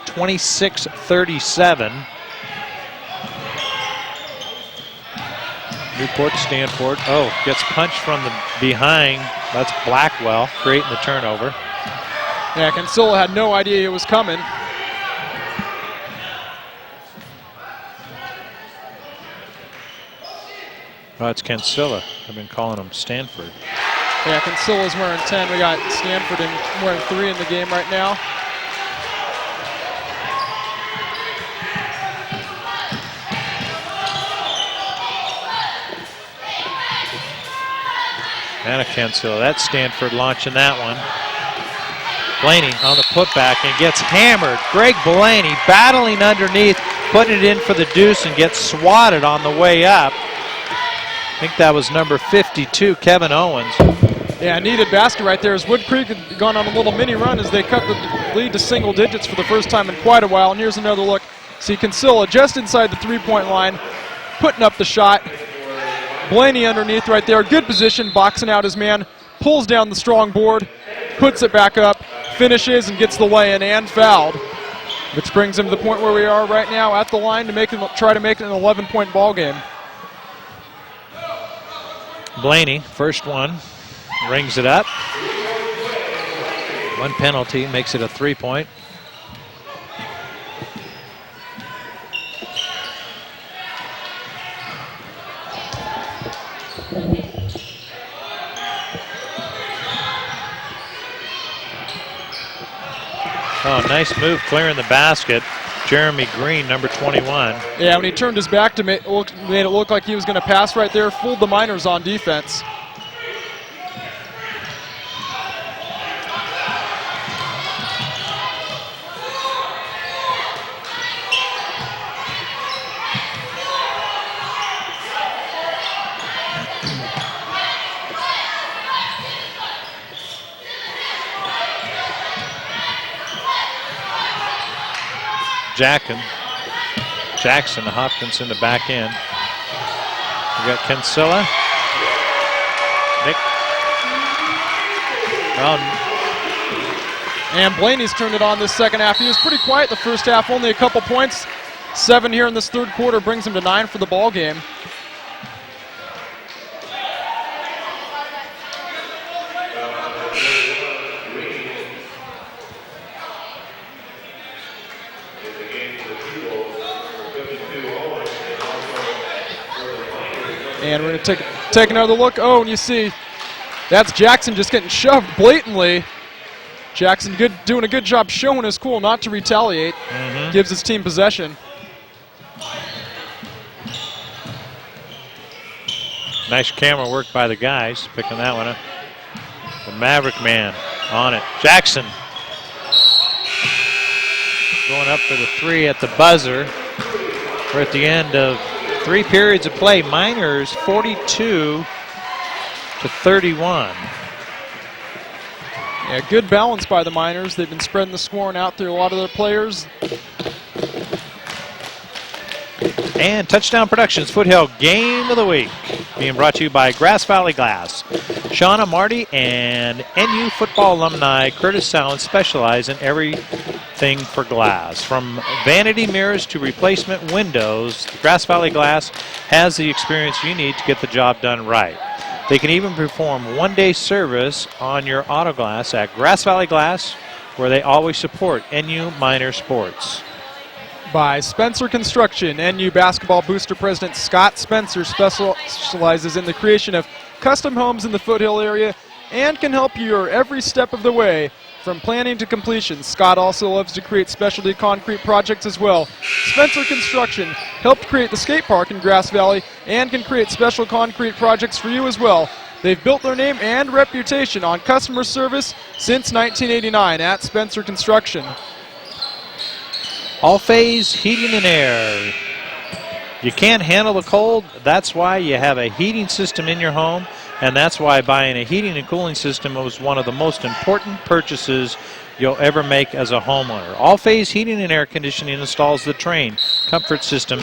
26-37. Newport to Stanford. Oh, gets punched from the behind. That's Blackwell creating the turnover. Yeah, Kinsella had no idea it was coming. Oh, it's Kinsella. I've been calling him Stanford. Yeah, Kinsella's wearing 10. We got Stanford wearing 3 in the game right now. And a Kinsella. That's Stanford launching that one. Blaney on the putback and gets hammered. Greg Blaney battling underneath, putting it in for the deuce and gets swatted on the way up. I think that was number 52, Kevin Owens. Yeah, needed basket right there as Woodcreek had gone on a little mini run as they cut the lead to single digits for the first time in quite a while. And here's another look. See Kinsella just inside the three-point line. putting up the shot. Blaney underneath right there. Good position, boxing out his man. Pulls down the strong board, puts it back up, finishes, and gets the lay-in and fouled. Which brings him to the point where we are right now at the line to try to make it an 11-point ball game. Blaney, first one, rings it up. One penalty makes it a 3-point. Oh, nice move clearing the basket. Jeremy Green, number 21. Yeah, when he turned his back to made it look like he was going to pass right there, fooled the Miners on defense. Jackson, Hopkins in the back end. We got Kinsella. Nick. And Blaney's turned it on this second half. He was pretty quiet the first half, only a couple points. 7 here in this third quarter brings him to 9 for the ball game. And we're going to take another look. Oh, and you see, that's Jackson just getting shoved blatantly. Jackson doing a good job showing his cool not to retaliate. Gives his team possession. Nice camera work by the guys, picking that one up. The Maverick man on it. Jackson going up for the 3 at the buzzer. We're at the end of 3 periods of play. Miners 42 to 31. Yeah, good balance by the Miners. They've been spreading the scoring out through a lot of their players. And Touchdown Productions Foothill Game of the Week being brought to you by Grass Valley Glass. Shauna, Marty, and NU football alumni Curtis Sound specialize in everything for glass. From vanity mirrors to replacement windows, Grass Valley Glass has the experience you need to get the job done right. They can even perform one-day service on your auto glass at Grass Valley Glass, where they always support NU Minor sports. By Spencer Construction. NU basketball booster president Scott Spencer specializes in the creation of custom homes in the Foothill area and can help you every step of the way from planning to completion. Scott also loves to create specialty concrete projects as well. Spencer Construction helped create the skate park in Grass Valley and can create special concrete projects for you as well. They've built their name and reputation on customer service since 1989 at Spencer Construction. All-phase heating and air. You can't handle the cold. That's why you have a heating system in your home, and that's why buying a heating and cooling system was one of the most important purchases you'll ever make as a homeowner. All-phase heating and air conditioning installs the Train comfort system,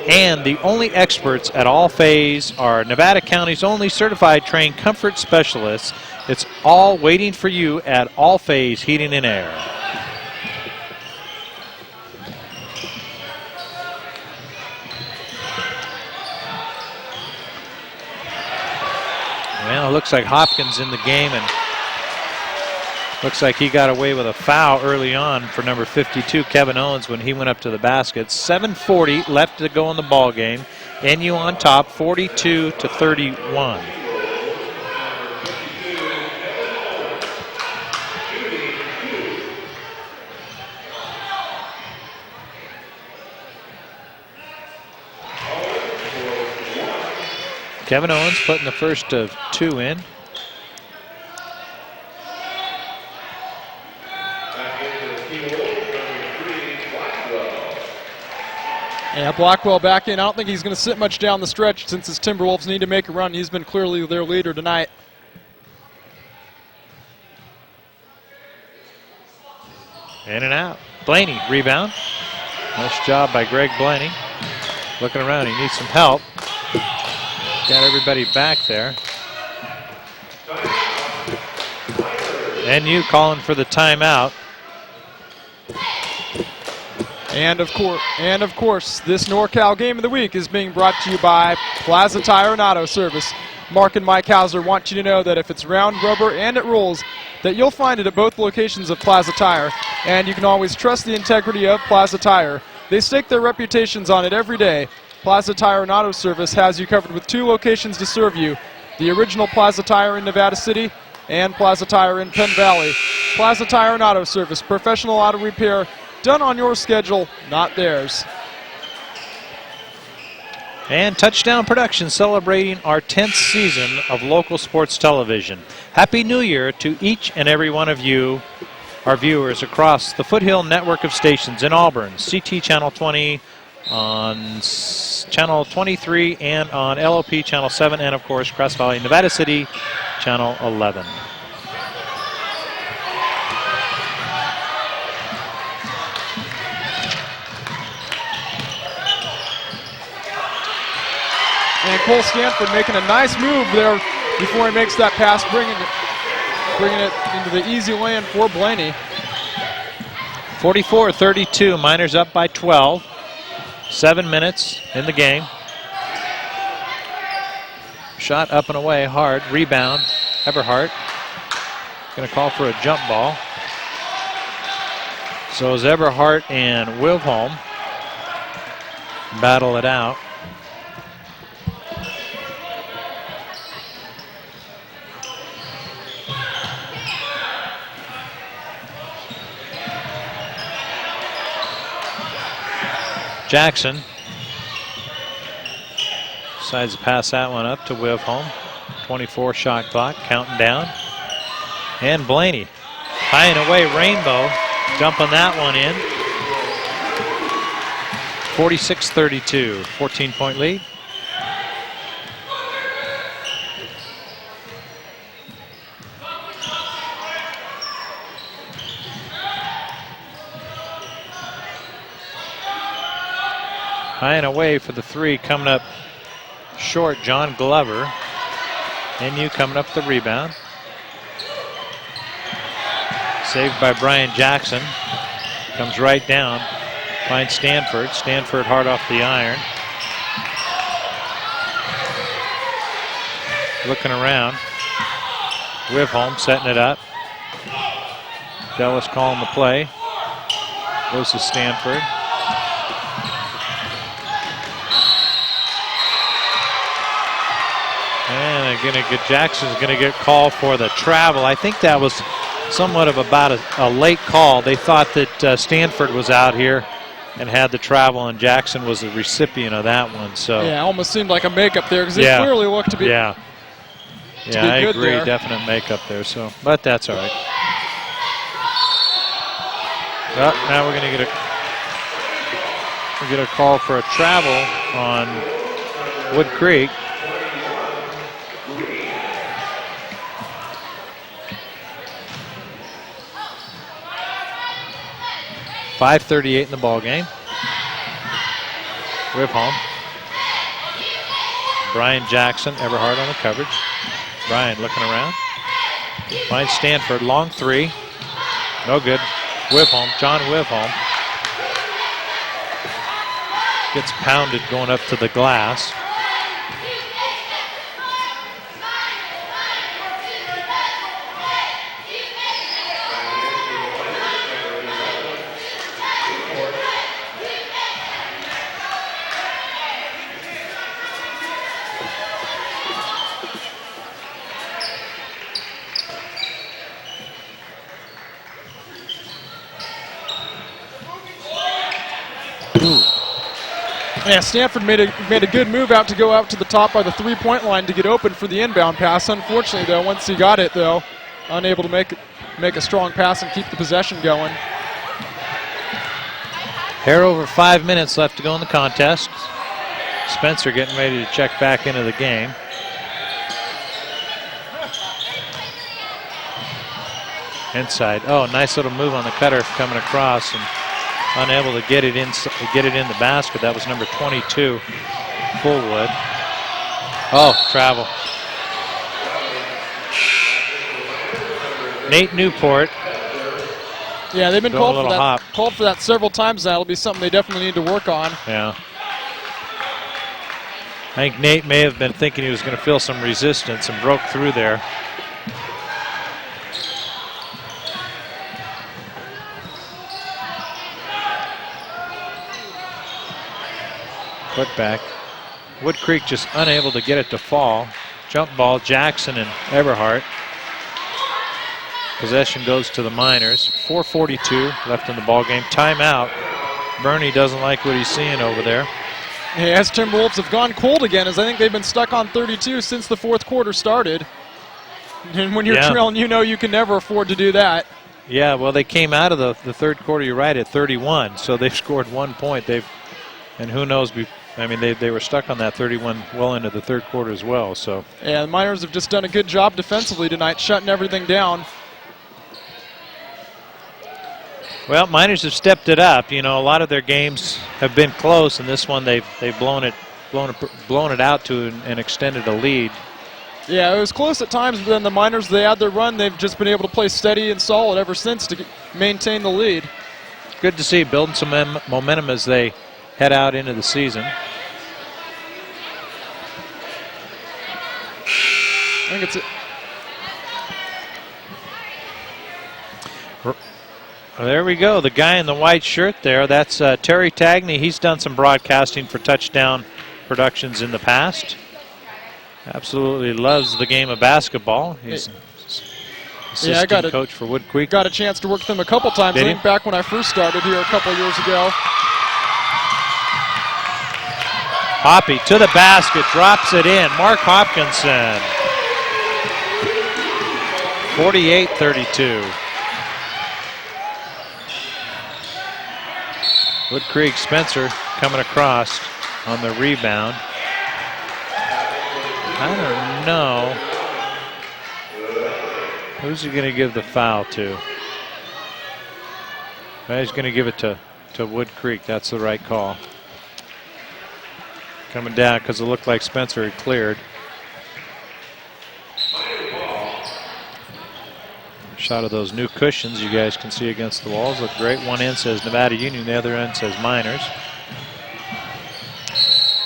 and the only experts at All-Phase are Nevada County's only certified Train comfort specialists. It's all waiting for you at All-Phase Heating and Air. Well, it looks like Hopkins in the game, and looks like he got away with a foul early on for number 52, Kevin Owens, when he went up to the basket. 7:40 left to go in the ball game. NU on top, 42 to 31. Kevin Owens putting the first of 2 in. Yeah, Blackwell back in. I don't think he's going to sit much down the stretch since his Timberwolves need to make a run. He's been clearly their leader tonight. In and out. Blaney, rebound. Nice job by Greg Blaney. Looking around, he needs some help. Got everybody back there. NU calling for the timeout. And of course, this NorCal Game of the Week is being brought to you by Plaza Tire and Auto Service. Mark and Mike Heauser want you to know that if it's round rubber and it rolls, that you'll find it at both locations of Plaza Tire, and you can always trust the integrity of Plaza Tire. They stake their reputations on it every day. Plaza Tire and Auto Service has you covered with 2 locations to serve you. The original Plaza Tire in Nevada City and Plaza Tire in Penn Valley. Plaza Tire and Auto Service, professional auto repair, done on your schedule, not theirs. And Touchdown Productions celebrating our 10th season of local sports television. Happy New Year to each and every one of you, our viewers across the Foothill network of stations in Auburn, CT Channel 20, on Channel 23, and on LOP Channel 7, and of course Grass Valley, Nevada City, Channel 11. And Cole Stanford making a nice move there before he makes that pass, bringing it into the easy lane for Blaney. 44-32, Miners up by 12. 7 minutes in the game. Shot up and away, hard. Rebound, Eberhardt. Going to call for a jump ball. So as Eberhardt and Wilhelm battle it out. Jackson decides to pass that one up to Wilhelm. 24 shot clock, counting down. And Blaney, high and away, Rainbow, dumping that one in. 46-32, 14-point lead. High and away for the 3, coming up short, John Glover. NU coming up the rebound. Saved by Brian Jackson. Comes right down. Finds Stanford. Stanford hard off the iron. Looking around. Wilhelm setting it up. Dallas calling the play. Goes to Stanford. And Jackson's going to get called for the travel. I think that was somewhat of about a late call. They thought that Stanford was out here and had the travel, and Jackson was the recipient of that one. So yeah, almost seemed like a makeup there because it clearly looked to be. Yeah, I agree. There. Definite makeup there. So, but that's all right. Well, now we're going to get a call for a travel on Woodcreek. 5:38 in the ball game. Wilhelm. Brian Jackson, Eberhardt on the coverage. Brian looking around. Finds Stanford, long 3. No good. Wilhelm, John Wilhelm. Gets pounded going up to the glass. Yeah, Stanford made a good move out to go out to the top by the 3-point line to get open for the inbound pass. Unfortunately, though, once he got it, though, unable to make a strong pass and keep the possession going. Hair over 5 minutes left to go in the contest. Spencer getting ready to check back into the game. Inside. Oh, nice little move on the cutter coming across. And unable to get it in the basket. That was number 22, Fullwood. Oh, travel. Nate Newport. Yeah, they've been Doing a called little for that. hop. Called for that several times. That'll be something they definitely need to work on. Yeah. I think Nate may have been thinking he was going to feel some resistance and broke through there. Put back. Woodcreek just unable to get it to fall. Jump ball, Jackson and Eberhardt. Possession goes to the Miners. 4:42 left in the ball game. Timeout. Bernie doesn't like what he's seeing over there. Hey, as Timberwolves have gone cold again, as I think they've been stuck on 32 since the fourth quarter started. And when you're trailing, you know you can never afford to do that. Yeah, well, they came out of the third quarter, you're right, at 31, so they've scored 1 point. And who knows, I mean, they were stuck on that 31 well into the third quarter as well. So yeah, the Miners have just done a good job defensively tonight, shutting everything down. Well, Miners have stepped it up. You know, a lot of their games have been close, and this one they've blown it out to and extended a lead. Yeah, it was close at times, but then the Miners, they had their run. They've just been able to play steady and solid ever since to maintain the lead. Good to see, building some momentum as they head out into the season. I think it's There we go. The guy in the white shirt there, that's Terry Tagney. He's done some broadcasting for Touchdown Productions in the past. Absolutely loves the game of basketball. He's assistant coach for Woodcreek. Got a chance to work with him a couple times. I think back when I first started here a couple years ago. Hoppy to the basket, drops it in. Mark Hopkinson. 48-32. Woodcreek Spencer coming across on the rebound. I don't know. Who's he going to give the foul to? Well, he's going to give it to Woodcreek. That's the right call. Coming down because it looked like Spencer had cleared. Shot of those new cushions you guys can see against the walls. Look great. One end says Nevada Union, the other end says Miners.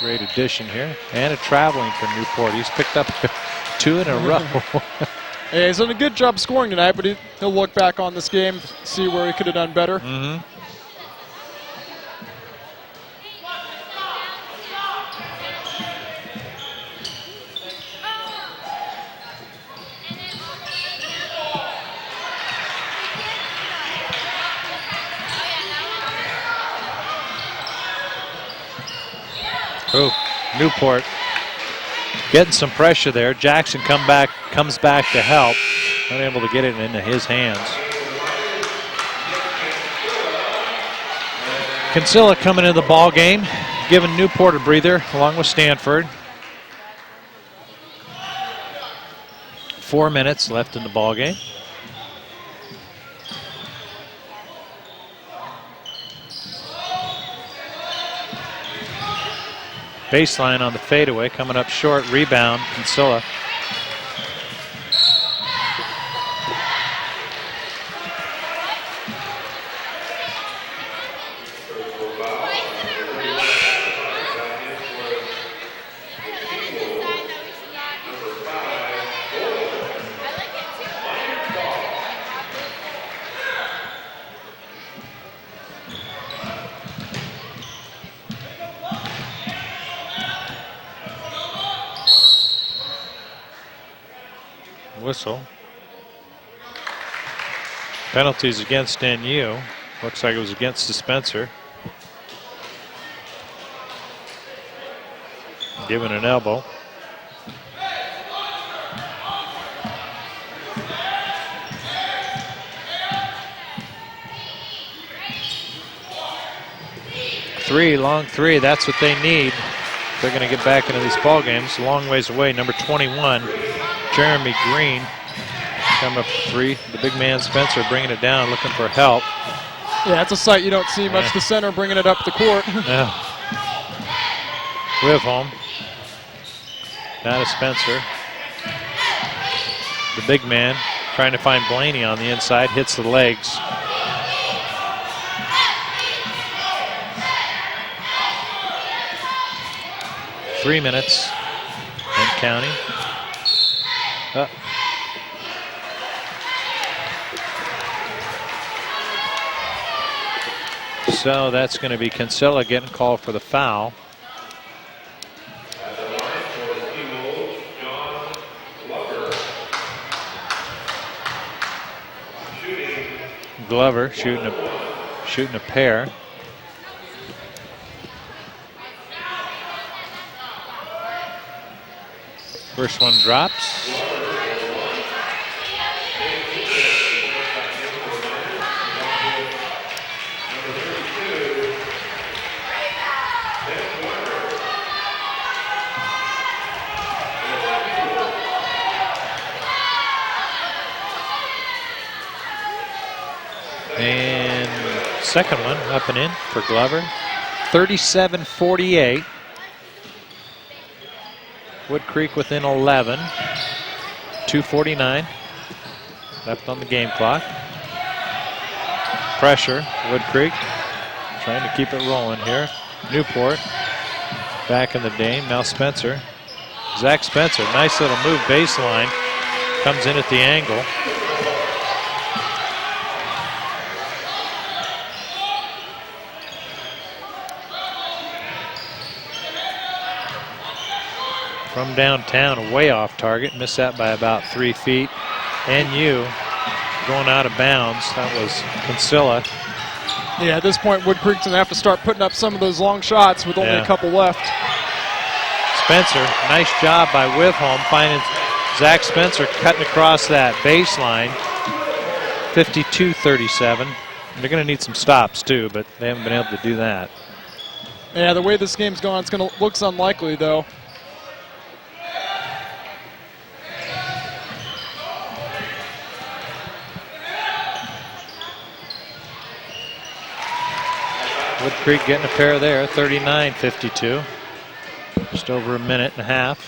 Great addition here. And a traveling for Newport. He's picked up 2 in a row. Yeah, he's done a good job scoring tonight, but he'll look back on this game, see where he could have done better. Mm-hmm. Oh, Newport getting some pressure there. Jackson comes back to help. Unable to get it into his hands. Kinsella coming into the ball game, giving Newport a breather along with Stanford. 4 minutes left in the ball game. Baseline on the fadeaway, coming up short, rebound, Kinsella. Whistle. Penalties against NU. Looks like it was against the Spencer. Given an elbow. Long three, that's what they need. They're going to get back into these ball games. A long ways away, number 21. Jeremy Green coming up for 3. The big man Spencer bringing it down, looking for help. Yeah, it's a sight you don't see much. Yeah. The center bringing it up the court. Yeah. With home. Now to Spencer. The big man trying to find Blaney on the inside, hits the legs. Three minutes and counting. So that's going to be Kinsella getting called for the foul. Glover shooting a pair. First one drops. And second one up and in for Glover. 37-48. Woodcreek within 11. 2:49 left on the game clock. Pressure, Woodcreek trying to keep it rolling here. Newport back in the game. Now Spencer. Zach Spencer, nice little move baseline. Comes in at the angle. From downtown, way off target. Missed that by about 3 feet. NU going out of bounds. That was Kinsella. Yeah, at this point, Woodcreek's going to have to start putting up some of those long shots with only a couple left. Spencer, nice job by Withholm finding Zach Spencer cutting across that baseline. 52-37. They're going to need some stops too, but they haven't been able to do that. Yeah, the way this game's going, it's going to looks unlikely though. Woodcreek getting a pair there, 39-52. Just over a minute and a half.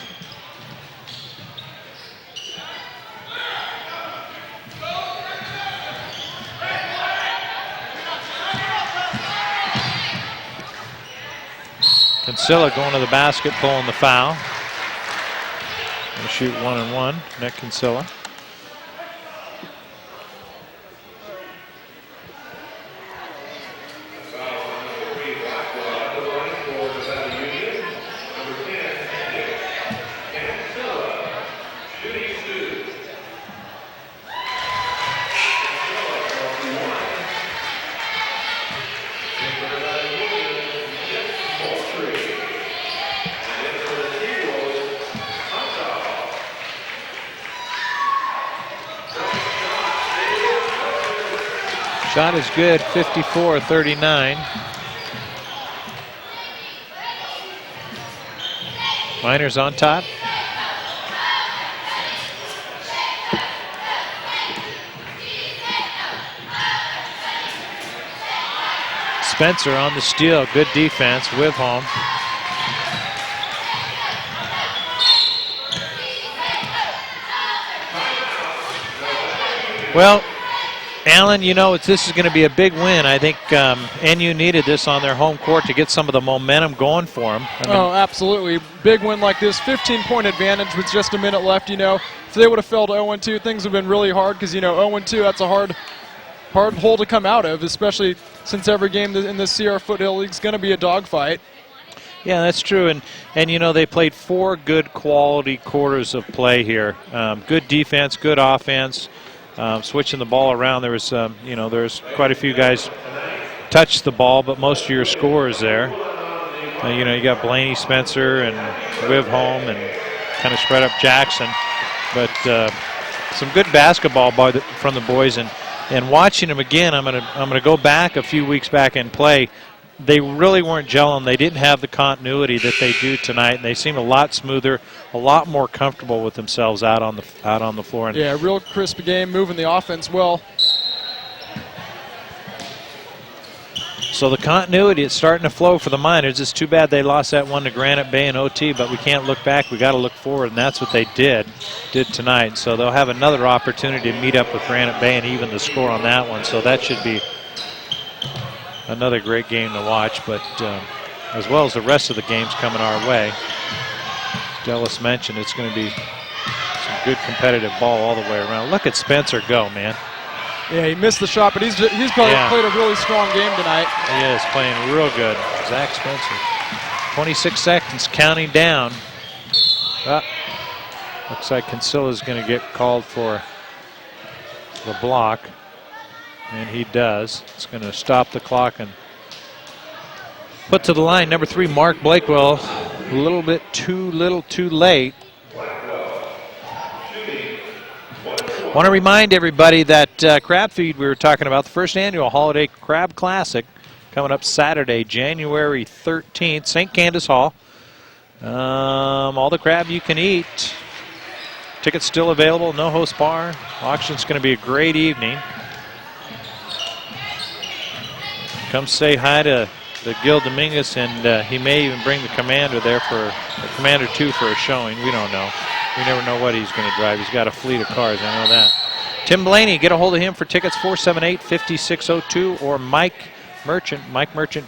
Kinsella going to the basket, pulling the foul. Going to shoot 1-and-1, Nick Kinsella. Shot is good, 54-39. Miners on top. Spencer on the steal, good defense, Withholm. Well, Alan, you know, this is going to be a big win. I think NU needed this on their home court to get some of the momentum going for them. Oh, absolutely. Big win like this, 15-point advantage with just a minute left. You know, if they would have failed 0-2, things would have been really hard because, you know, 0-2, that's a hard hole to come out of, especially since every game in the Sierra Foothill League is going to be a dogfight. Yeah, that's true. And you know, they played 4 good quality quarters of play here. Good defense, good offense. Switching the ball around, there was, you know, there's quite a few guys touched the ball, but most of your scorers there. You know, you got Blaney, Spencer, and Withholm, and kind of spread up Jackson. But some good basketball from the boys, and watching them again, I'm gonna go back a few weeks back and play. They really weren't gelling. They didn't have the continuity that they do tonight, and they seem a lot smoother, a lot more comfortable with themselves out on the floor. And yeah, real crisp game, moving the offense well. So the continuity is starting to flow for the Miners. It's too bad they lost that one to Granite Bay in OT, but we can't look back. We got to look forward, and that's what they did tonight. So they'll have another opportunity to meet up with Granite Bay and even the score on that one. So that should be another great game to watch, but as well as the rest of the games coming our way. Dallas mentioned it's going to be some good competitive ball all the way around. Look at Spencer go, man. Yeah, he missed the shot, but he's probably played a really strong game tonight. He is playing real good. Zach Spencer. 26 seconds counting down. Looks like Kinsella going to get called for the block, and he does. It's going to stop the clock and put to the line number 3, Mark Blakewell. A little bit too late. Want to remind everybody that crab feed we were talking about, the first annual Holiday Crab Classic, coming up Saturday, January 13th, St. Candace Hall. All the crab you can eat. Tickets still available, no host bar. Auction's going to be a great evening. Come say hi to Gil Dominguez, and he may even bring the Commander there for the Commander 2 for a showing. We don't know. We never know what he's going to drive. He's got a fleet of cars, I know that. Tim Blaney, get a hold of him for tickets, 478-5602, or Mike Merchant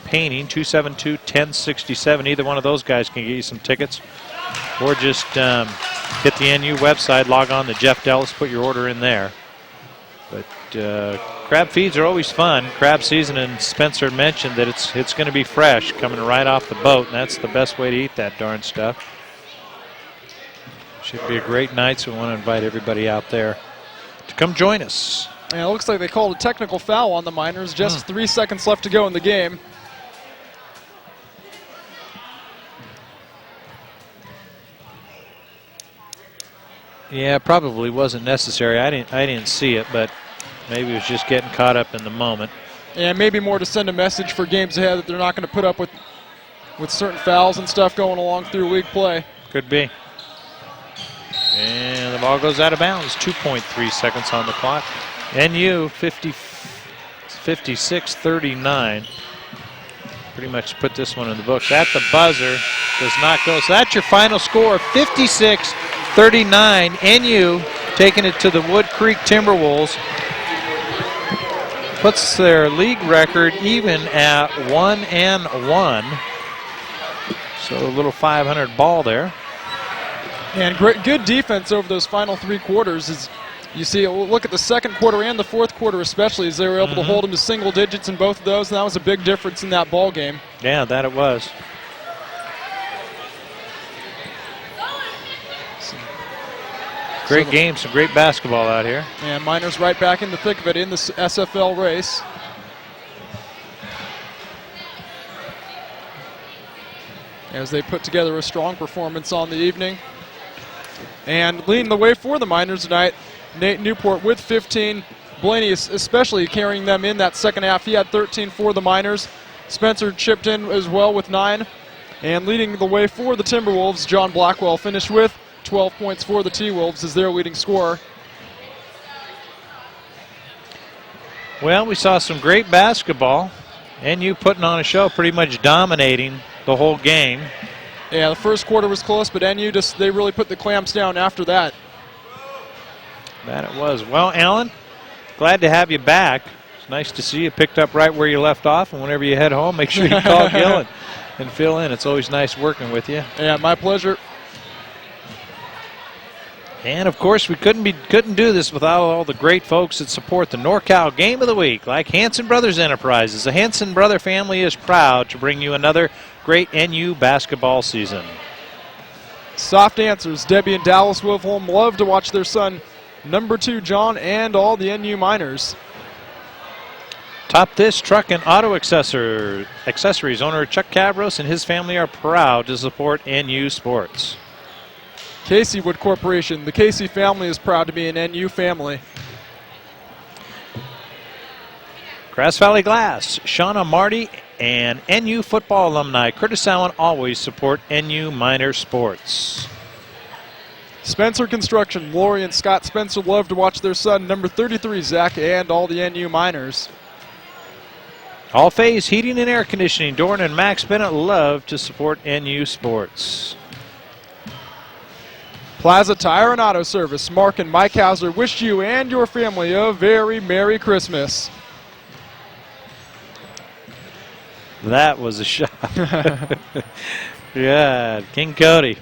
Painting, 272-1067. Either one of those guys can get you some tickets. Or just hit the NU website, log on to Jeff Dallas, put your order in there. But crab feeds are always fun. Crab season, and Spencer mentioned that it's going to be fresh, coming right off the boat, and that's the best way to eat that darn stuff. Should be a great night, so we want to invite everybody out there to come join us. And it looks like they called a technical foul on the Miners. Just 3 seconds left to go in the game. Yeah, probably wasn't necessary. I didn't see it, but maybe it was just getting caught up in the moment. And maybe more to send a message for games ahead that they're not going to put up with certain fouls and stuff going along through league play. Could be. And the ball goes out of bounds. 2.3 seconds on the clock. NU 56-39. Pretty much put this one in the books. At the buzzer, does not go. So that's your final score, 56-39. NU taking it to the Woodcreek Timberwolves. Puts their league record even at 1-1. So a little 500 ball there. And good defense over those final 3 quarters. As you see, look at the second quarter and the fourth quarter especially, as they were able to hold them to single digits in both of those, and that was a big difference in that ball game. Yeah, that it was. Great game, some great basketball out here. And Miners right back in the thick of it in the SFL race. As they put together a strong performance on the evening. And leading the way for the Miners tonight, Nate Newport with 15. Blaney is especially carrying them in that second half. He had 13 for the Miners. Spencer chipped in as well with 9. And leading the way for the Timberwolves, John Blackwell finished with 12 points for the T-Wolves as their leading scorer. Well, we saw some great basketball. NU putting on a show, pretty much dominating the whole game. Yeah, the first quarter was close, but NU they really put the clamps down after that. That it was. Well, Alan, glad to have you back. It's nice to see you. Picked up right where you left off, and whenever you head home, make sure you call Gil and fill in. It's always nice working with you. Yeah, my pleasure. And of course, we couldn't do this without all the great folks that support the NorCal Game of the Week, like Hanson Brothers Enterprises. The Hanson brother family is proud to bring you another great NU basketball season. Soft answers. Debbie and Dallas Wilhelm love to watch their son, number 2 John, and all the NU Miners. Top This Truck and Auto Accessories owner Chuck Cavros and his family are proud to support NU sports. Casey Wood Corporation. The Casey family is proud to be an NU family. Grass Valley Glass, Shauna Marty, and NU football alumni Curtis Allen always support NU Miner sports. Spencer Construction. Lori and Scott Spencer love to watch their son, number 33 Zach, and all the NU Miners. All Phase Heating and Air Conditioning. Dorn and Max Bennett love to support NU sports. Plaza Tire and Auto Service. Mark and Mike Heauser wish you and your family a very Merry Christmas. That was a shot. Yeah, King Cody.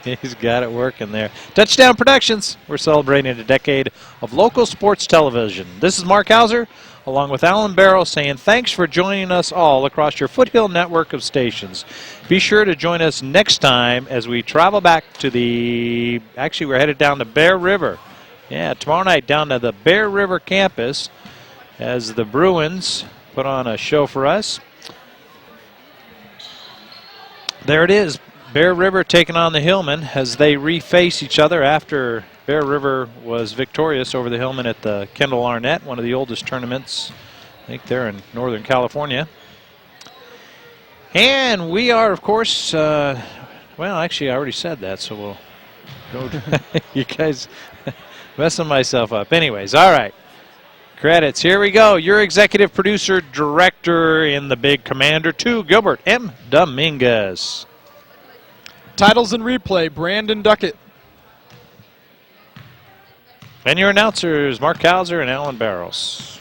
He's got it working there. Touchdown Productions. We're celebrating a decade of local sports television. This is Mark Heauser, along with Alan Barros, saying thanks for joining us all across your Foothill network of stations. Be sure to join us next time as we travel back to the... Actually, we're headed down to Bear River. Yeah, tomorrow night down to the Bear River campus as the Bruins put on a show for us. There it is, Bear River taking on the Hillmen as they reface each other after Bear River was victorious over the Hillmen at the Kendall Arnett, one of the oldest tournaments, I think they're in Northern California. And we are, of course, well, actually, I already said that, so we'll go to you guys messing myself up. Anyways, all right. Credits, here we go. Your executive producer, director in the Big Commander 2, Gilbert M. Dominguez. Titles and replay, Brandon Duckett. And your announcers, Mark Heauser and Alan Barros.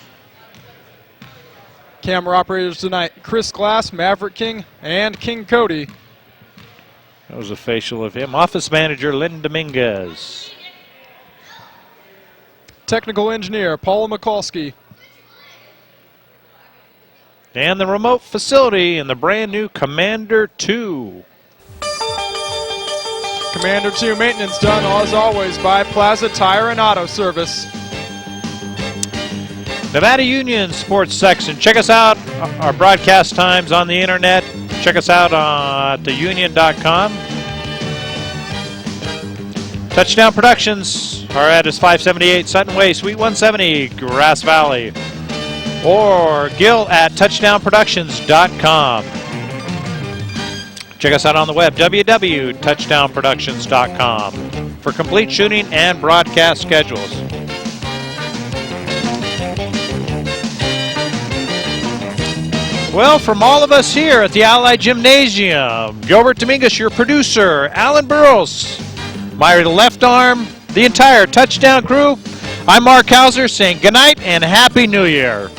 Camera operators tonight, Chris Glass, Maverick King, and King Cody. That was a facial of him. Office manager, Lynn Dominguez. Technical engineer, Paul Mikulski. And the remote facility in the brand new Commander 2. Commander 2 maintenance done, as always, by Plaza Tire and Auto Service. Nevada Union Sports Section. Check us out, our broadcast times on the internet. Check us out at theunion.com. Touchdown Productions. Our address 578 Sutton Way, Suite 170, Grass Valley. Or Gil at touchdownproductions.com. Check us out on the web, www.touchdownproductions.com, for complete shooting and broadcast schedules. Well, from all of us here at the Ali Gymnasium, Gilbert Dominguez, your producer, Alan Barros, my left arm, the entire touchdown crew, I'm Mark Heauser saying goodnight and Happy New Year.